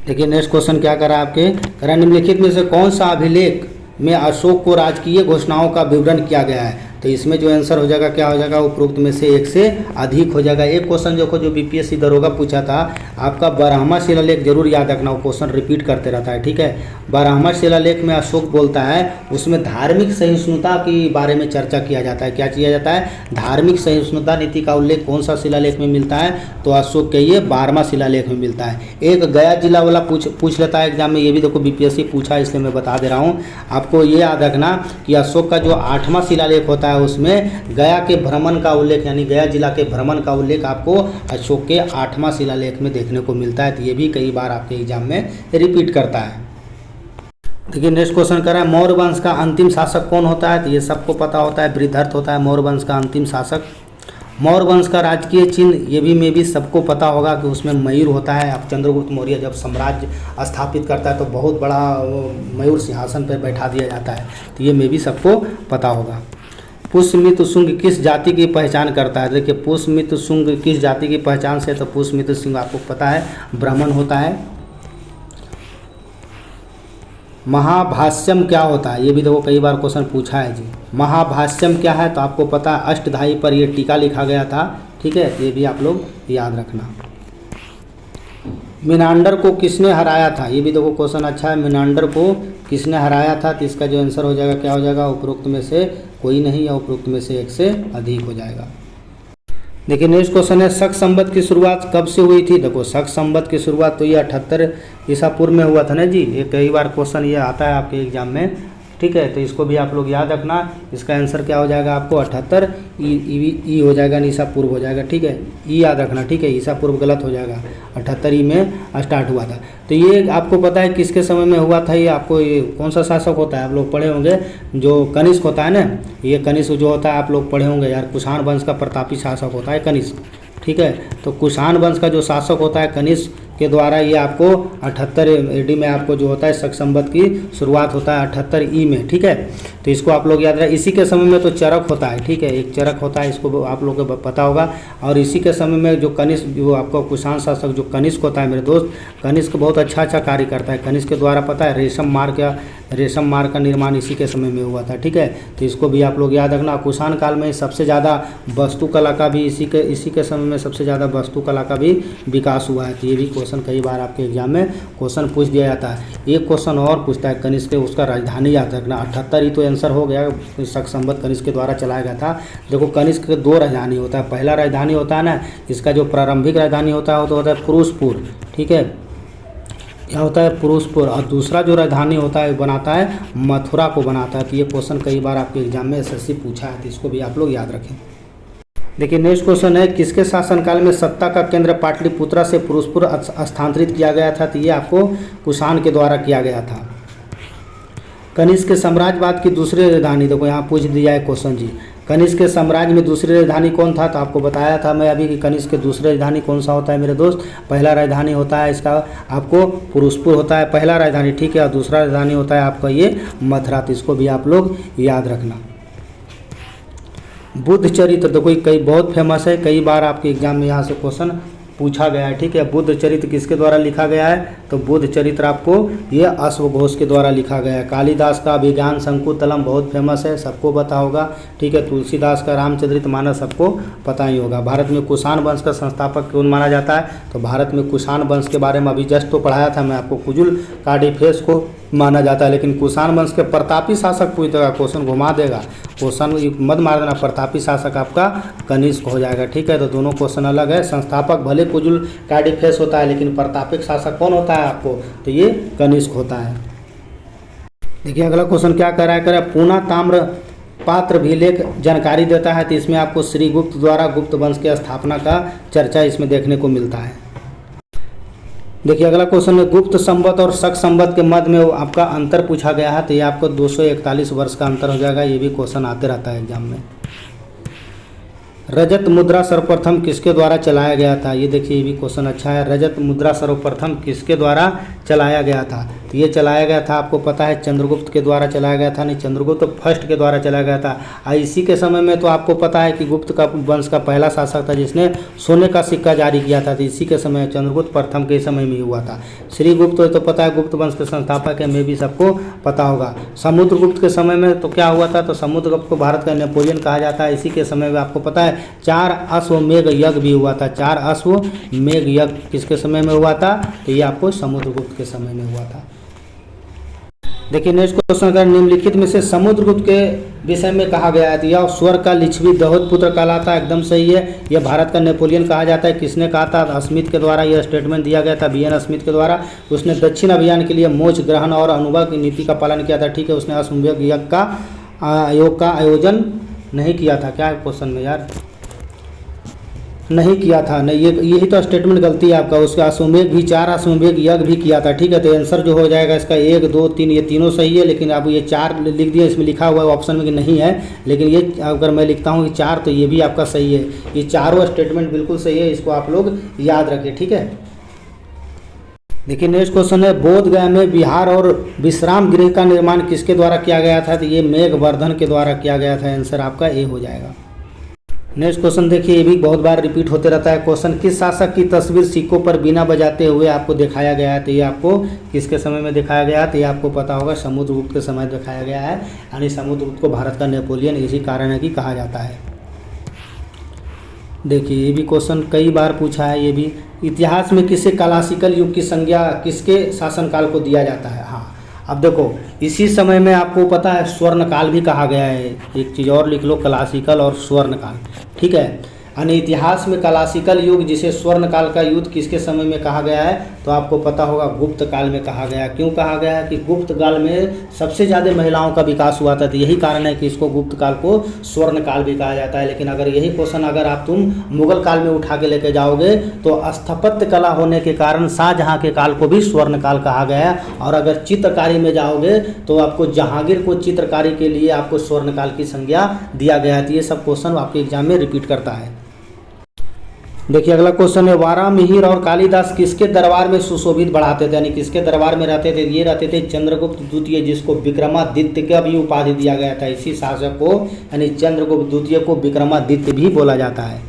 देखिए नेक्स्ट क्वेश्चन क्या करा आपके, करा निम्नलिखित में से कौन सा अभिलेख में अशोक को राजकीय घोषणाओं का विवरण किया गया है। तो इसमें जो आंसर हो जाएगा क्या हो जाएगा, उपरोक्त में से एक से अधिक हो जाएगा। एक क्वेश्चन देखो जो बीपीएससी दरोगा पूछा था आपका, ब्राह्मण शिलालेख जरूर याद रखना, वो क्वेश्चन रिपीट करते रहता है, ठीक है। ब्राह्मण शिलालेख में अशोक बोलता है, उसमें धार्मिक सहिष्णुता के बारे में चर्चा किया जाता है। क्या किया जाता है, धार्मिक सहिष्णुता नीति का उल्लेख कौन सा शिलालेख में मिलता है, तो अशोक के ये 12वां शिलालेख में मिलता है। एक गया जिला वाला पूछ लेता है एग्जाम में, ये भी देखो बीपीएससी पूछा है, इसलिए मैं बता दे रहा हूँ आपको। ये याद रखना कि अशोक का जो 8वां शिलालेख होता है उसमें गया के भ्रमण का उल्लेख, यानी गया जिला के भ्रमण का उल्लेख आपको अशोक के 8वां शिलालेख में देखने को मिलता है। तो ये भी कई बार आपके एग्जाम में रिपीट करता है। देखिए नेक्स्ट क्वेश्चन कर रहा है, मौर्य वंश का अंतिम शासक कौन होता है, तो ये सबको पता होता है, बृहद्रथ होता है मौर्य वंश का अंतिम शासक। मौर्य वंश का राजकीय चिन्ह ये भी में भी सबको पता होगा कि उसमें मयूर होता है। अब चंद्रगुप्त मौर्य जब साम्राज्य स्थापित करता है तो बहुत बड़ा मयूर सिंहासन पर बैठा दिया जाता है, तो ये में भी सबको पता होगा। पुष्यमित्र शुंग किस जाति की पहचान करता है, देखिए पुष्यमित्र शुंग किस जाति की पहचान से, तो पुष्यमित्र शुंग आपको पता है ब्राह्मण होता है। महाभाष्यम क्या होता है, ये भी देखो कई बार क्वेश्चन पूछा है जी। महाभाष्यम क्या है, तो आपको पता है अष्टधाई पर ये टीका लिखा गया था, ठीक है, ये भी आप लोग याद रखना। मिनांडर को किसने हराया था, ये भी देखो क्वेश्चन अच्छा है, मिनांडर को किसने हराया था, तो इसका जो आंसर हो जाएगा क्या हो जाएगा, उपरोक्त में से कोई नहीं या उपरोक्त में से एक से अधिक हो जाएगा। देखिए नेक्स्ट क्वेश्चन है, शक संवत की शुरुआत कब से हुई थी, देखो शक संवत की शुरुआत तो ये 78 ईसा पूर्व में हुआ था ना जी। ये कई बार क्वेश्चन ये आता है आपके एग्जाम में, ठीक है, तो इसको भी आप लोग याद रखना। इसका आंसर क्या हो जाएगा आपको 78 ई हो जाएगा, ईसा पूर्व हो जाएगा, ठीक है, ई याद रखना, ठीक है, ईसा पूर्व गलत हो जाएगा, 78 ई में स्टार्ट हुआ था। तो ये आपको पता है किसके समय में हुआ था, ये आपको ये कौन सा शासक होता है, आप लोग पढ़े होंगे, जो कनिष्क होता है ना, ये कनिष्क जो होता है आप लोग पढ़े होंगे यार, कुषाण वंश का प्रतापी शासक होता है कनिष्क, ठीक है। तो कुषाण वंश का जो शासक होता है कनिष्क के द्वारा ये आपको 78 एडी में आपको जो होता है शक संवत की शुरुआत होता है 78 ई में, ठीक है। तो इसको आप लोग याद रखें। इसी के समय में तो चरक होता है, ठीक है, एक चरक होता है, इसको आप लोगों को पता होगा। और इसी के समय में जो कनिष्क, जो आपका कुषाण शासक जो कनिष्क होता है मेरे दोस्त, कनिष्क बहुत अच्छा कार्य करता है। कनिष्क के द्वारा पता है रेशम मार्ग का निर्माण इसी के समय में हुआ था, ठीक है। तो इसको भी आप लोग याद रखना। कुषाण काल में सबसे ज़्यादा वास्तुकला का भी इसी के समय में सबसे ज़्यादा वास्तुकला का भी विकास हुआ है। तो ये भी क्वेश्चन कई बार आपके एग्जाम में क्वेश्चन पूछ दिया जाता है। एक क्वेश्चन और पूछता है कनिष्क के, उसका राजधानी याद रखना। 78 ही तो आंसर हो गया, शक संवत कनिष्क के द्वारा चलाया गया था। देखो कनिष्क के 2 राजधानी होता है। पहला राजधानी होता है ना, इसका जो प्रारंभिक राजधानी होता है वो तो होता है पुरुषपुर, ठीक है, क्या होता है पुरुषपुर। और दूसरा जो राजधानी होता है बनाता है मथुरा को बनाता है। तो ये क्वेश्चन कई बार आपके एग्जाम में एसएससी पूछा है, तो इसको भी आप लोग याद रखें। देखिए नेक्स्ट क्वेश्चन है, किसके शासनकाल में सत्ता का केंद्र पाटलिपुत्रा से पुरुषपुर स्थानांतरित किया गया था, तो ये आपको कुषाण के द्वारा किया गया था। कनिष्क के साम्राज्यवाद की दूसरी राजधानी, देखो यहाँ पूछ दिया है क्वेश्चन जी, कनिष्क के साम्राज्य में दूसरी राजधानी कौन था, तो आपको बताया था मैं अभी कि कनिष्क के दूसरी राजधानी कौन सा होता है मेरे दोस्त। पहला राजधानी होता है इसका आपको पुरुषपुर होता है पहला राजधानी, ठीक है, और दूसरा राजधानी होता है आपका ये मथुरा। तो इसको भी आप लोग याद रखना। बुद्ध चरित्र देखो कई बहुत फेमस है, कई बार आपके एग्जाम में यहाँ से क्वेश्चन पूछा गया है, ठीक है। बुद्ध चरित्र किसके द्वारा लिखा गया है, तो बुद्ध चरित्र आपको ये अश्वघोष के द्वारा लिखा गया है। कालिदास का अभिज्ञान शंकुतलम बहुत फेमस है, सबको पता होगा, ठीक है। तुलसीदास का रामचरितमानस सबको पता ही होगा। भारत में कुषाण वंश का संस्थापक कौन माना जाता है, तो भारत में कुषाण वंश के बारे में अभी जस्ट तो पढ़ाया था मैं आपको, कुजुल कार्डिफेस को माना जाता है। लेकिन कुषाण वंश के प्रतापी शासक पूछ देगा, क्वेश्चन घुमा देगा, क्वेश्चन मत मार देना। प्रतापी शासक आपका कनिष्क हो जाएगा, ठीक है। तो दोनों क्वेश्चन अलग है। संस्थापक भले कुजुल कार्डिफेस होता है, लेकिन प्रतापिक शासक कौन होता है आपको, तो ये कनिष्क होता है। देखिए अगला क्वेश्चन क्या कर रहा है, पूना ताम्र पात्र भी लेख जानकारी देता है। तो इसमें आपको श्रीगुप्त द्वारा गुप्त वंश की स्थापना का चर्चा इसमें देखने को मिलता है। देखिए अगला क्वेश्चन है, गुप्त संवत और शक संवत के मध्य में आपका अंतर पूछा गया है। तो ये आपको 241 वर्ष का अंतर हो जाएगा। ये भी क्वेश्चन आते रहता है एग्जाम में। रजत मुद्रा सर्वप्रथम किसके द्वारा चलाया गया था? ये देखिए, ये भी क्वेश्चन अच्छा है। रजत मुद्रा सर्वप्रथम किसके द्वारा चलाया गया था? तो ये चलाया गया था, आपको पता है, चंद्रगुप्त के द्वारा चलाया गया था। नहीं, चंद्रगुप्त फर्स्ट के द्वारा चलाया गया था। इसी के समय में तो आपको पता है कि गुप्त का वंश का पहला शासक था जिसने सोने का सिक्का जारी किया था। तो इसी के समय चंद्रगुप्त प्रथम के समय में हुआ था। श्रीगुप्त तो पता है, गुप्त वंश के संस्थापक है, में भी सबको पता होगा। समुद्रगुप्त के समय में तो क्या हुआ था? तो समुद्रगुप्त को भारत का नेपोलियन कहा जाता है। इसी के समय में आपको पता है 4 अश्वमेध यज्ञ भी हुआ था। 4 अश्वमेध यज्ञ किसके समय में हुआ था? तो ये आपको समुद्रगुप्त के समय में हुआ था। देखिए नेक्स्ट क्वेश्चन का, निम्नलिखित में से समुद्रगुप्त के विषय में कहा गया है। तो यह स्वर्ग का लिच्छवी दहोद पुत्र कहलाता है, एकदम सही है। यह भारत का नेपोलियन कहा जाता है। किसने कहा था? स्मिथ के द्वारा यह स्टेटमेंट दिया गया था, बीएन स्मिथ के द्वारा। उसने दक्षिण अभियान के लिए मोक्ष ग्रहण और अनुभव की नीति का पालन किया था। ठीक है, उसने अश्वमेध यज्ञ का आयोग का आयोजन नहीं किया था। क्या है क्वेश्चन में यार? नहीं किया था। नहीं, यही तो स्टेटमेंट गलती है आपका। उसका अश्वमेध भी 4 अश्वमेध यज्ञ भी किया था। ठीक है, तो आंसर जो हो जाएगा इसका 1, 2, 3, ये तीनों सही है। लेकिन अब ये 4 लिख दिया, इसमें लिखा हुआ है ऑप्शन में कि नहीं है। लेकिन ये अगर मैं लिखता हूँ कि 4, तो ये भी आपका सही है। ये चारों स्टेटमेंट बिल्कुल सही है, इसको आप लोग याद रखें। ठीक है, देखिए नेक्स्ट क्वेश्चन है, बोध गया में विहार और विश्राम गृह का निर्माण किसके द्वारा किया गया था? तो ये मेघवर्धन के द्वारा किया गया था। आंसर आपका ए हो जाएगा। नेक्स्ट क्वेश्चन देखिए, ये भी बहुत बार रिपीट होते रहता है क्वेश्चन। किस शासक की तस्वीर सिक्कों पर बीना बजाते हुए आपको दिखाया गया है? तो ये आपको किसके समय में दिखाया गया है? तो ये आपको पता होगा, समुद्रगुप्त के समय दिखाया गया है। यानी समुद्रगुप्त को भारत का नेपोलियन इसी कारण है कि कहा जाता है। देखिए, ये भी क्वेश्चन कई बार पूछा है। ये भी, इतिहास में किसे क्लासिकल युग की संज्ञा किसके शासनकाल को दिया जाता है? हाँ, अब देखो, इसी समय में आपको पता है स्वर्णकाल भी कहा गया है। एक चीज़ और लिख लो, क्लासिकल और स्वर्णकाल। ठीक है, यानी इतिहास में क्लासिकल युग जिसे स्वर्णकाल का युग किसके समय में कहा गया है? तो आपको पता होगा गुप्त काल में कहा गया है। क्यों कहा गया है? कि गुप्त काल में सबसे ज़्यादा महिलाओं का विकास हुआ था। तो यही कारण है कि इसको गुप्त काल को स्वर्ण काल भी कहा जाता है। लेकिन अगर यही क्वेश्चन अगर आप तुम मुगल काल में उठा के लेके जाओगे तो स्थापत्य कला होने के कारण शाहजहाँ के काल को भी स्वर्ण काल कहा गया है। और अगर चित्रकारी में जाओगे तो आपको जहांगीर को चित्रकारी के लिए आपको स्वर्ण काल की संज्ञा दिया गया है। तो ये सब क्वेश्चन आपके एग्जाम में रिपीट करता है। देखिए अगला क्वेश्चन है, वारा मिहिर और कालिदास किसके दरबार में सुशोभित बढ़ाते थे? यानी किसके दरबार में रहते थे? ये रहते थे चंद्रगुप्त द्वितीय, जिसको विक्रमादित्य का भी उपाधि दिया गया था। इसी शासक को यानी चंद्रगुप्त द्वितीय को विक्रमादित्य भी बोला जाता है।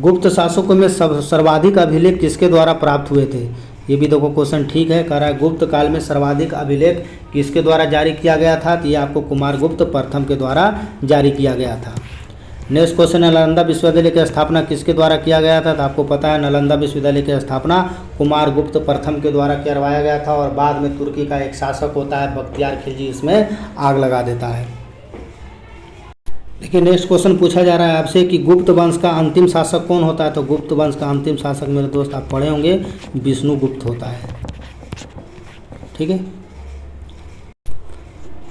गुप्त शासकों में सर्वाधिक अभिलेख किसके द्वारा प्राप्त हुए थे? ये भी देखो क्वेश्चन ठीक है, कह रहा है गुप्त काल में सर्वाधिक अभिलेख किसके द्वारा जारी किया गया था? तो ये आपको कुमारगुप्त प्रथम के द्वारा जारी किया गया था। नेक्स्ट क्वेश्चन है, नालंदा विश्वविद्यालय की स्थापना किसके द्वारा किया गया था? तो आपको पता है नालंदा विश्वविद्यालय की स्थापना कुमारगुप्त प्रथम के द्वारा करवाया गया था। और बाद में तुर्की का एक शासक होता है बख्तियार खिलजी, इसमें आग लगा देता है। देखिए नेक्स्ट क्वेश्चन पूछा जा रहा है आपसे कि गुप्त वंश का अंतिम शासक कौन होता है? तो गुप्त वंश का अंतिम शासक मेरे दोस्त आप पढ़े होंगे, विष्णुगुप्त होता है। ठीक है,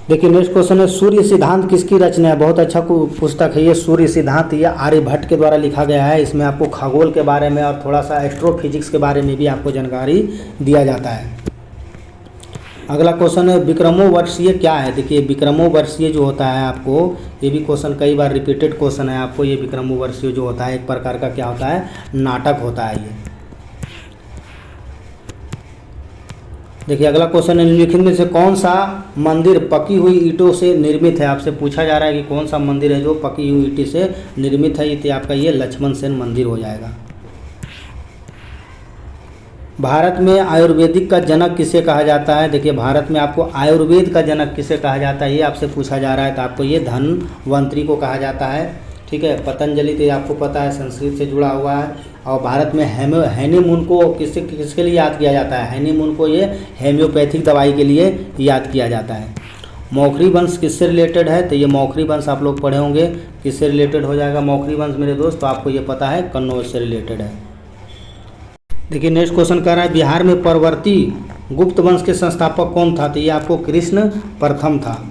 देखिए नेक्स्ट क्वेश्चन है, सूर्य सिद्धांत किसकी रचना है? बहुत अच्छा पुस्तक है ये सूर्य सिद्धांत। ये आर्यभट्ट के द्वारा लिखा गया है। इसमें आपको खगोल के बारे में और थोड़ा सा एस्ट्रोफिजिक्स के बारे में भी आपको जानकारी दिया जाता है। अगला क्वेश्चन है, विक्रमोवर्षीय क्या है? देखिए विक्रमोवर्षीय जो होता है आपको, ये भी क्वेश्चन कई बार रिपीटेड क्वेश्चन है आपको। ये विक्रमोवर्षीय जो होता है एक प्रकार का क्या होता है? नाटक होता है ये। देखिए अगला क्वेश्चन है, निम्नलिखित में से कौन सा मंदिर पकी हुई ईंटों से निर्मित है? आपसे पूछा जा रहा है कि कौन सा मंदिर है जो पकी हुई ईंटों से निर्मित है? ये आपका ये लक्ष्मण सेन मंदिर हो जाएगा। भारत में आयुर्वेदिक का जनक किसे कहा जाता है? देखिए भारत में आपको आयुर्वेद का जनक किसे कहा जाता है ये आपसे पूछा जा रहा है। तो आपको ये धन्वंतरी को कहा जाता है। ठीक है, पतंजलि तो आपको पता है संस्कृत से जुड़ा हुआ है। और भारत में हैनीमून को किसके लिए याद किया जाता है? हैनीमून को ये हेम्योपैथिक दवाई के लिए याद किया जाता है। मौखरी वंश किससे रिलेटेड है? तो ये मौखरी वंश आप लोग पढ़े होंगे, किससे रिलेटेड हो जाएगा मौखरी वंश मेरे दोस्त? तो आपको ये पता है कन्नौज से रिलेटेड है। देखिए नेक्स्ट क्वेश्चन कर रहा है, बिहार में परवर्ती गुप्त वंश के संस्थापक कौन था? तो ये आपको कृष्ण प्रथम था।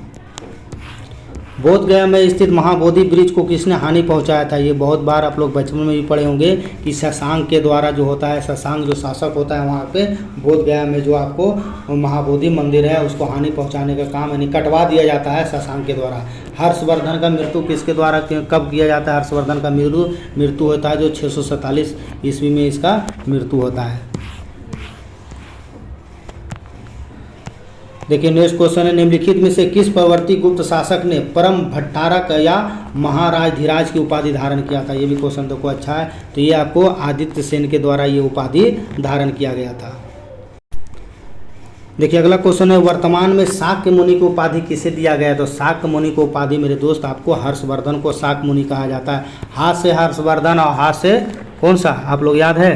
बोध गया में स्थित महाबोधि वृक्ष को किसने हानि पहुंचाया था? ये बहुत बार आप लोग बचपन में भी पढ़े होंगे कि शशांक के द्वारा जो होता है, शशांक जो शासक होता है वहाँ पे बोध गया में जो आपको महाबोधि मंदिर है उसको हानि पहुंचाने का काम यानी कटवा दिया जाता है शशांक के द्वारा। हर्षवर्धन का मृत्यु किसके द्वारा कब किया जाता है? हर्षवर्धन का मृत्यु होता है जो 647 ईस्वी में इसका मृत्यु होता है। देखिए नेक्स्ट क्वेश्चन है, निम्नलिखित में से किस परवर्ती गुप्त शासक ने परम भट्टारक या महाराज धीराज की उपाधि धारण किया था? ये भी क्वेश्चन देखो अच्छा है। तो ये आपको आदित्य सेन के द्वारा ये उपाधि धारण किया गया था। देखिए अगला क्वेश्चन है, वर्तमान में शाक्य मुनि को उपाधि किसे दिया गया है? तो शाक्य मुनि को उपाधि मेरे दोस्त आपको हर्षवर्धन को शाक्य मुनि कहा जाता है। हाथ से हर्षवर्धन और हाथ से कौन सा आप लोग याद है?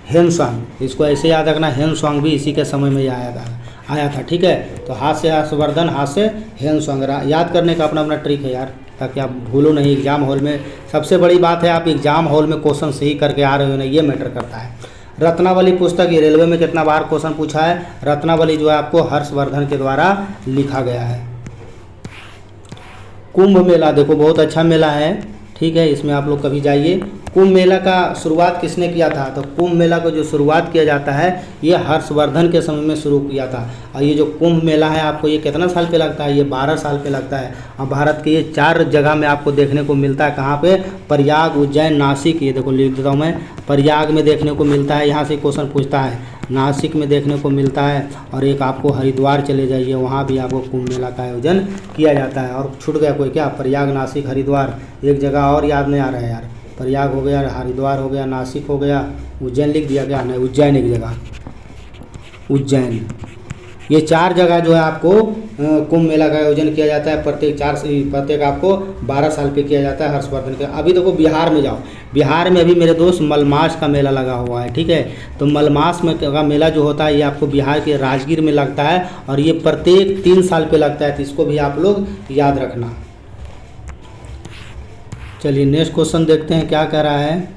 हेनसांग। इसको ऐसे याद रखना, हेनसांग भी इसी के समय में आया था। ठीक है, तो हाथ से हर्षवर्धन, हाथ से हेनसांग याद करने का अपना अपना ट्रिक है यार, ताकि आप भूलो नहीं एग्जाम हॉल में। सबसे बड़ी बात है आप एग्जाम हॉल में क्वेश्चन सही करके आ रहे हो ना, ये मैटर करता है। रत्नावली पुस्तक ये रेलवे में कितना बार क्वेश्चन पूछा है? रत्नावली जो है आपको हर्षवर्धन के द्वारा लिखा गया है। कुंभ मेला देखो बहुत अच्छा मेला है, ठीक है, इसमें आप लोग कभी जाइए। कुंभ मेला का शुरुआत किसने किया था? तो कुंभ मेला को जो शुरुआत किया जाता है ये हर्षवर्धन के समय में शुरू किया था। और ये जो कुंभ मेला है आपको ये कितना साल पे लगता है? ये 12 साल पे लगता है। और भारत के ये 4 जगह में आपको देखने को मिलता है। कहाँ पे? प्रयाग, उज्जैन, नासिक। ये देखो लिख देता हूँ मैं, प्रयाग में देखने को मिलता है, यहाँ से क्वेश्चन पूछता है। नासिक में देखने को मिलता है, और एक आपको हरिद्वार चले जाइए, वहाँ भी आपको कुंभ मेला का आयोजन किया जाता है। और छूट गया कोई क्या? प्रयाग, नासिक, हरिद्वार, एक जगह और याद नहीं आ रहा है यार। प्रयाग हो गया, हरिद्वार हो गया, नासिक हो गया, उज्जैन लिख दिया गया नहीं, उज्जैन एक जगह, उज्जैन। ये 4 जगह जो है आपको कुंभ मेला का आयोजन किया जाता है। प्रत्येक आपको 12 साल पे किया जाता है हर्षवर्धन का। अभी देखो बिहार में जाओ, बिहार में अभी मेरे दोस्त मलमास का मेला लगा हुआ है, ठीक है। तो मलमास में का मेला जो होता है ये आपको बिहार के राजगीर में लगता है, और ये प्रत्येक 3 साल पे लगता है। तो इसको भी आप लोग याद रखना। चलिए नेक्स्ट क्वेश्चन देखते हैं क्या कह रहा है।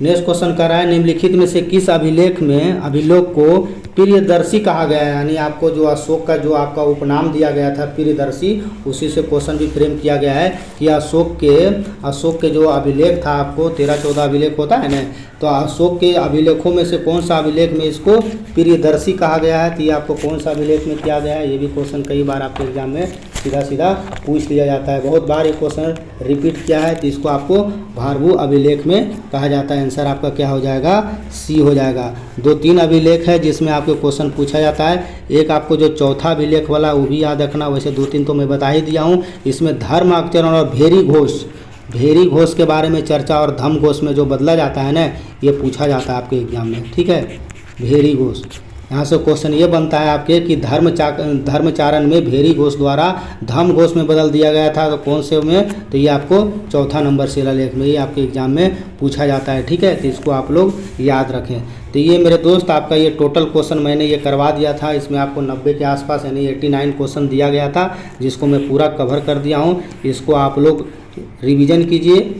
नेक्स्ट क्वेश्चन कह रहा है, निम्नलिखित में से किस अभिलेख में अभिलोक को प्रियदर्शी कहा गया है? यानी आपको जो अशोक का जो आपका उपनाम दिया गया था प्रियदर्शी, उसी से क्वेश्चन भी फ्रेम किया गया है कि अशोक के जो अभिलेख था, आपको 13-14 अभिलेख होता है ना, तो अशोक के अभिलेखों में से कौन सा अभिलेख में इसको प्रियदर्शी कहा गया है? तो ये आपको कौन सा अभिलेख में किया गया है? ये भी क्वेश्चन कई बार आपके एग्जाम में सीधा पूछ लिया जाता है। बहुत बार ये क्वेश्चन रिपीट किया है, तो इसको आपको भारभू अभिलेख में कहा जाता है। आंसर आपका क्या हो जाएगा? सी हो जाएगा। 2-3 अभिलेख है जिसमें आपको क्वेश्चन पूछा जाता है। एक आपको जो चौथा अभिलेख वाला वो भी याद रखना, वैसे 2-3 तो मैं बता ही दिया हूँ। इसमें धर्म आचरण और भेरी घोष के बारे में चर्चा, और धम घोष में जो बदला जाता है ना, ये पूछा जाता है आपके एग्जाम में, ठीक है। भेरी घोष, यहाँ से क्वेश्चन ये बनता है आपके कि धर्मचारण में भेरी घोष द्वारा धम घोष में बदल दिया गया था, तो कौन से में? तो ये आपको 4था नंबर शिलालेख में ये आपके एग्जाम में पूछा जाता है, ठीक है। तो इसको आप लोग याद रखें। तो ये मेरे दोस्त आपका ये टोटल क्वेश्चन मैंने ये करवा दिया था। इसमें आपको 90 के आसपास यानी 89 क्वेश्चन दिया गया था, जिसको मैं पूरा कवर कर दिया हूँ। इसको आप लोग रिवीजन कीजिए।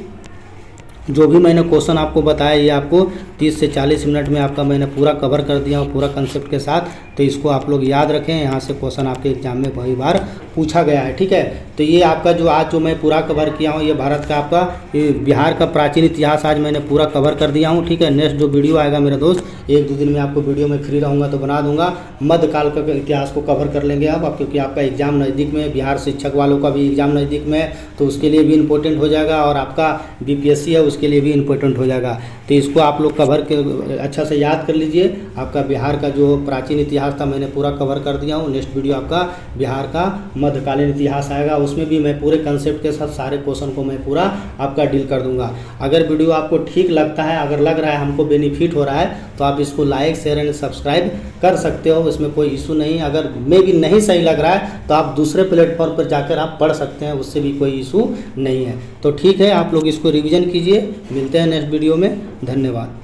जो भी मैंने क्वेश्चन आपको बताया ये आपको 30 से 40 मिनट में आपका मैंने पूरा कवर कर दिया हूँ, पूरा कंसेप्ट के साथ। तो इसको आप लोग याद रखें, यहाँ से क्वेश्चन आपके एग्जाम में कई बार पूछा गया है, ठीक है। तो ये आपका जो आज जो मैं पूरा कवर किया हूँ, ये भारत का आपका बिहार का प्राचीन इतिहास आज मैंने पूरा कवर कर दिया हूँ, ठीक है। नेक्स्ट जो वीडियो आएगा मेरे दोस्त, 1-2 दिन में आपको वीडियो में फ्री रहूँगा तो बना दूंगा। मध्यकाल का इतिहास को कवर कर लेंगे अब क्योंकि आपका एग्जाम नज़दीक में, बिहार शिक्षक वालों का भी एग्जाम नज़दीक में है, तो उसके लिए भी इंपॉर्टेंट हो जाएगा, और आपका BPSC है उसके लिए भी इंपॉर्टेंट हो जाएगा। तो इसको आप लोग कवर के अच्छा से याद कर लीजिए। आपका बिहार का जो प्राचीन इतिहास था मैंने पूरा कवर कर दिया हूँ। नेक्स्ट वीडियो आपका बिहार का मध्यकालीन इतिहास आएगा, उसमें भी मैं पूरे कंसेप्ट के साथ सारे क्वेश्चन को मैं पूरा आपका डील कर दूंगा। अगर वीडियो आपको ठीक लगता है, अगर लग रहा है हमको बेनिफिट हो रहा है, तो आप इसको लाइक, शेयर एंड सब्सक्राइब कर सकते हो, इसमें कोई इशू नहीं। अगर मे भी नहीं सही लग रहा है तो आप दूसरे प्लेटफॉर्म पर जाकर आप पढ़ सकते हैं, उससे भी कोई इशू नहीं है। तो ठीक है, आप लोग इसको रिवीजन कीजिए। मिलते हैं नेक्स्ट वीडियो में। धन्यवाद।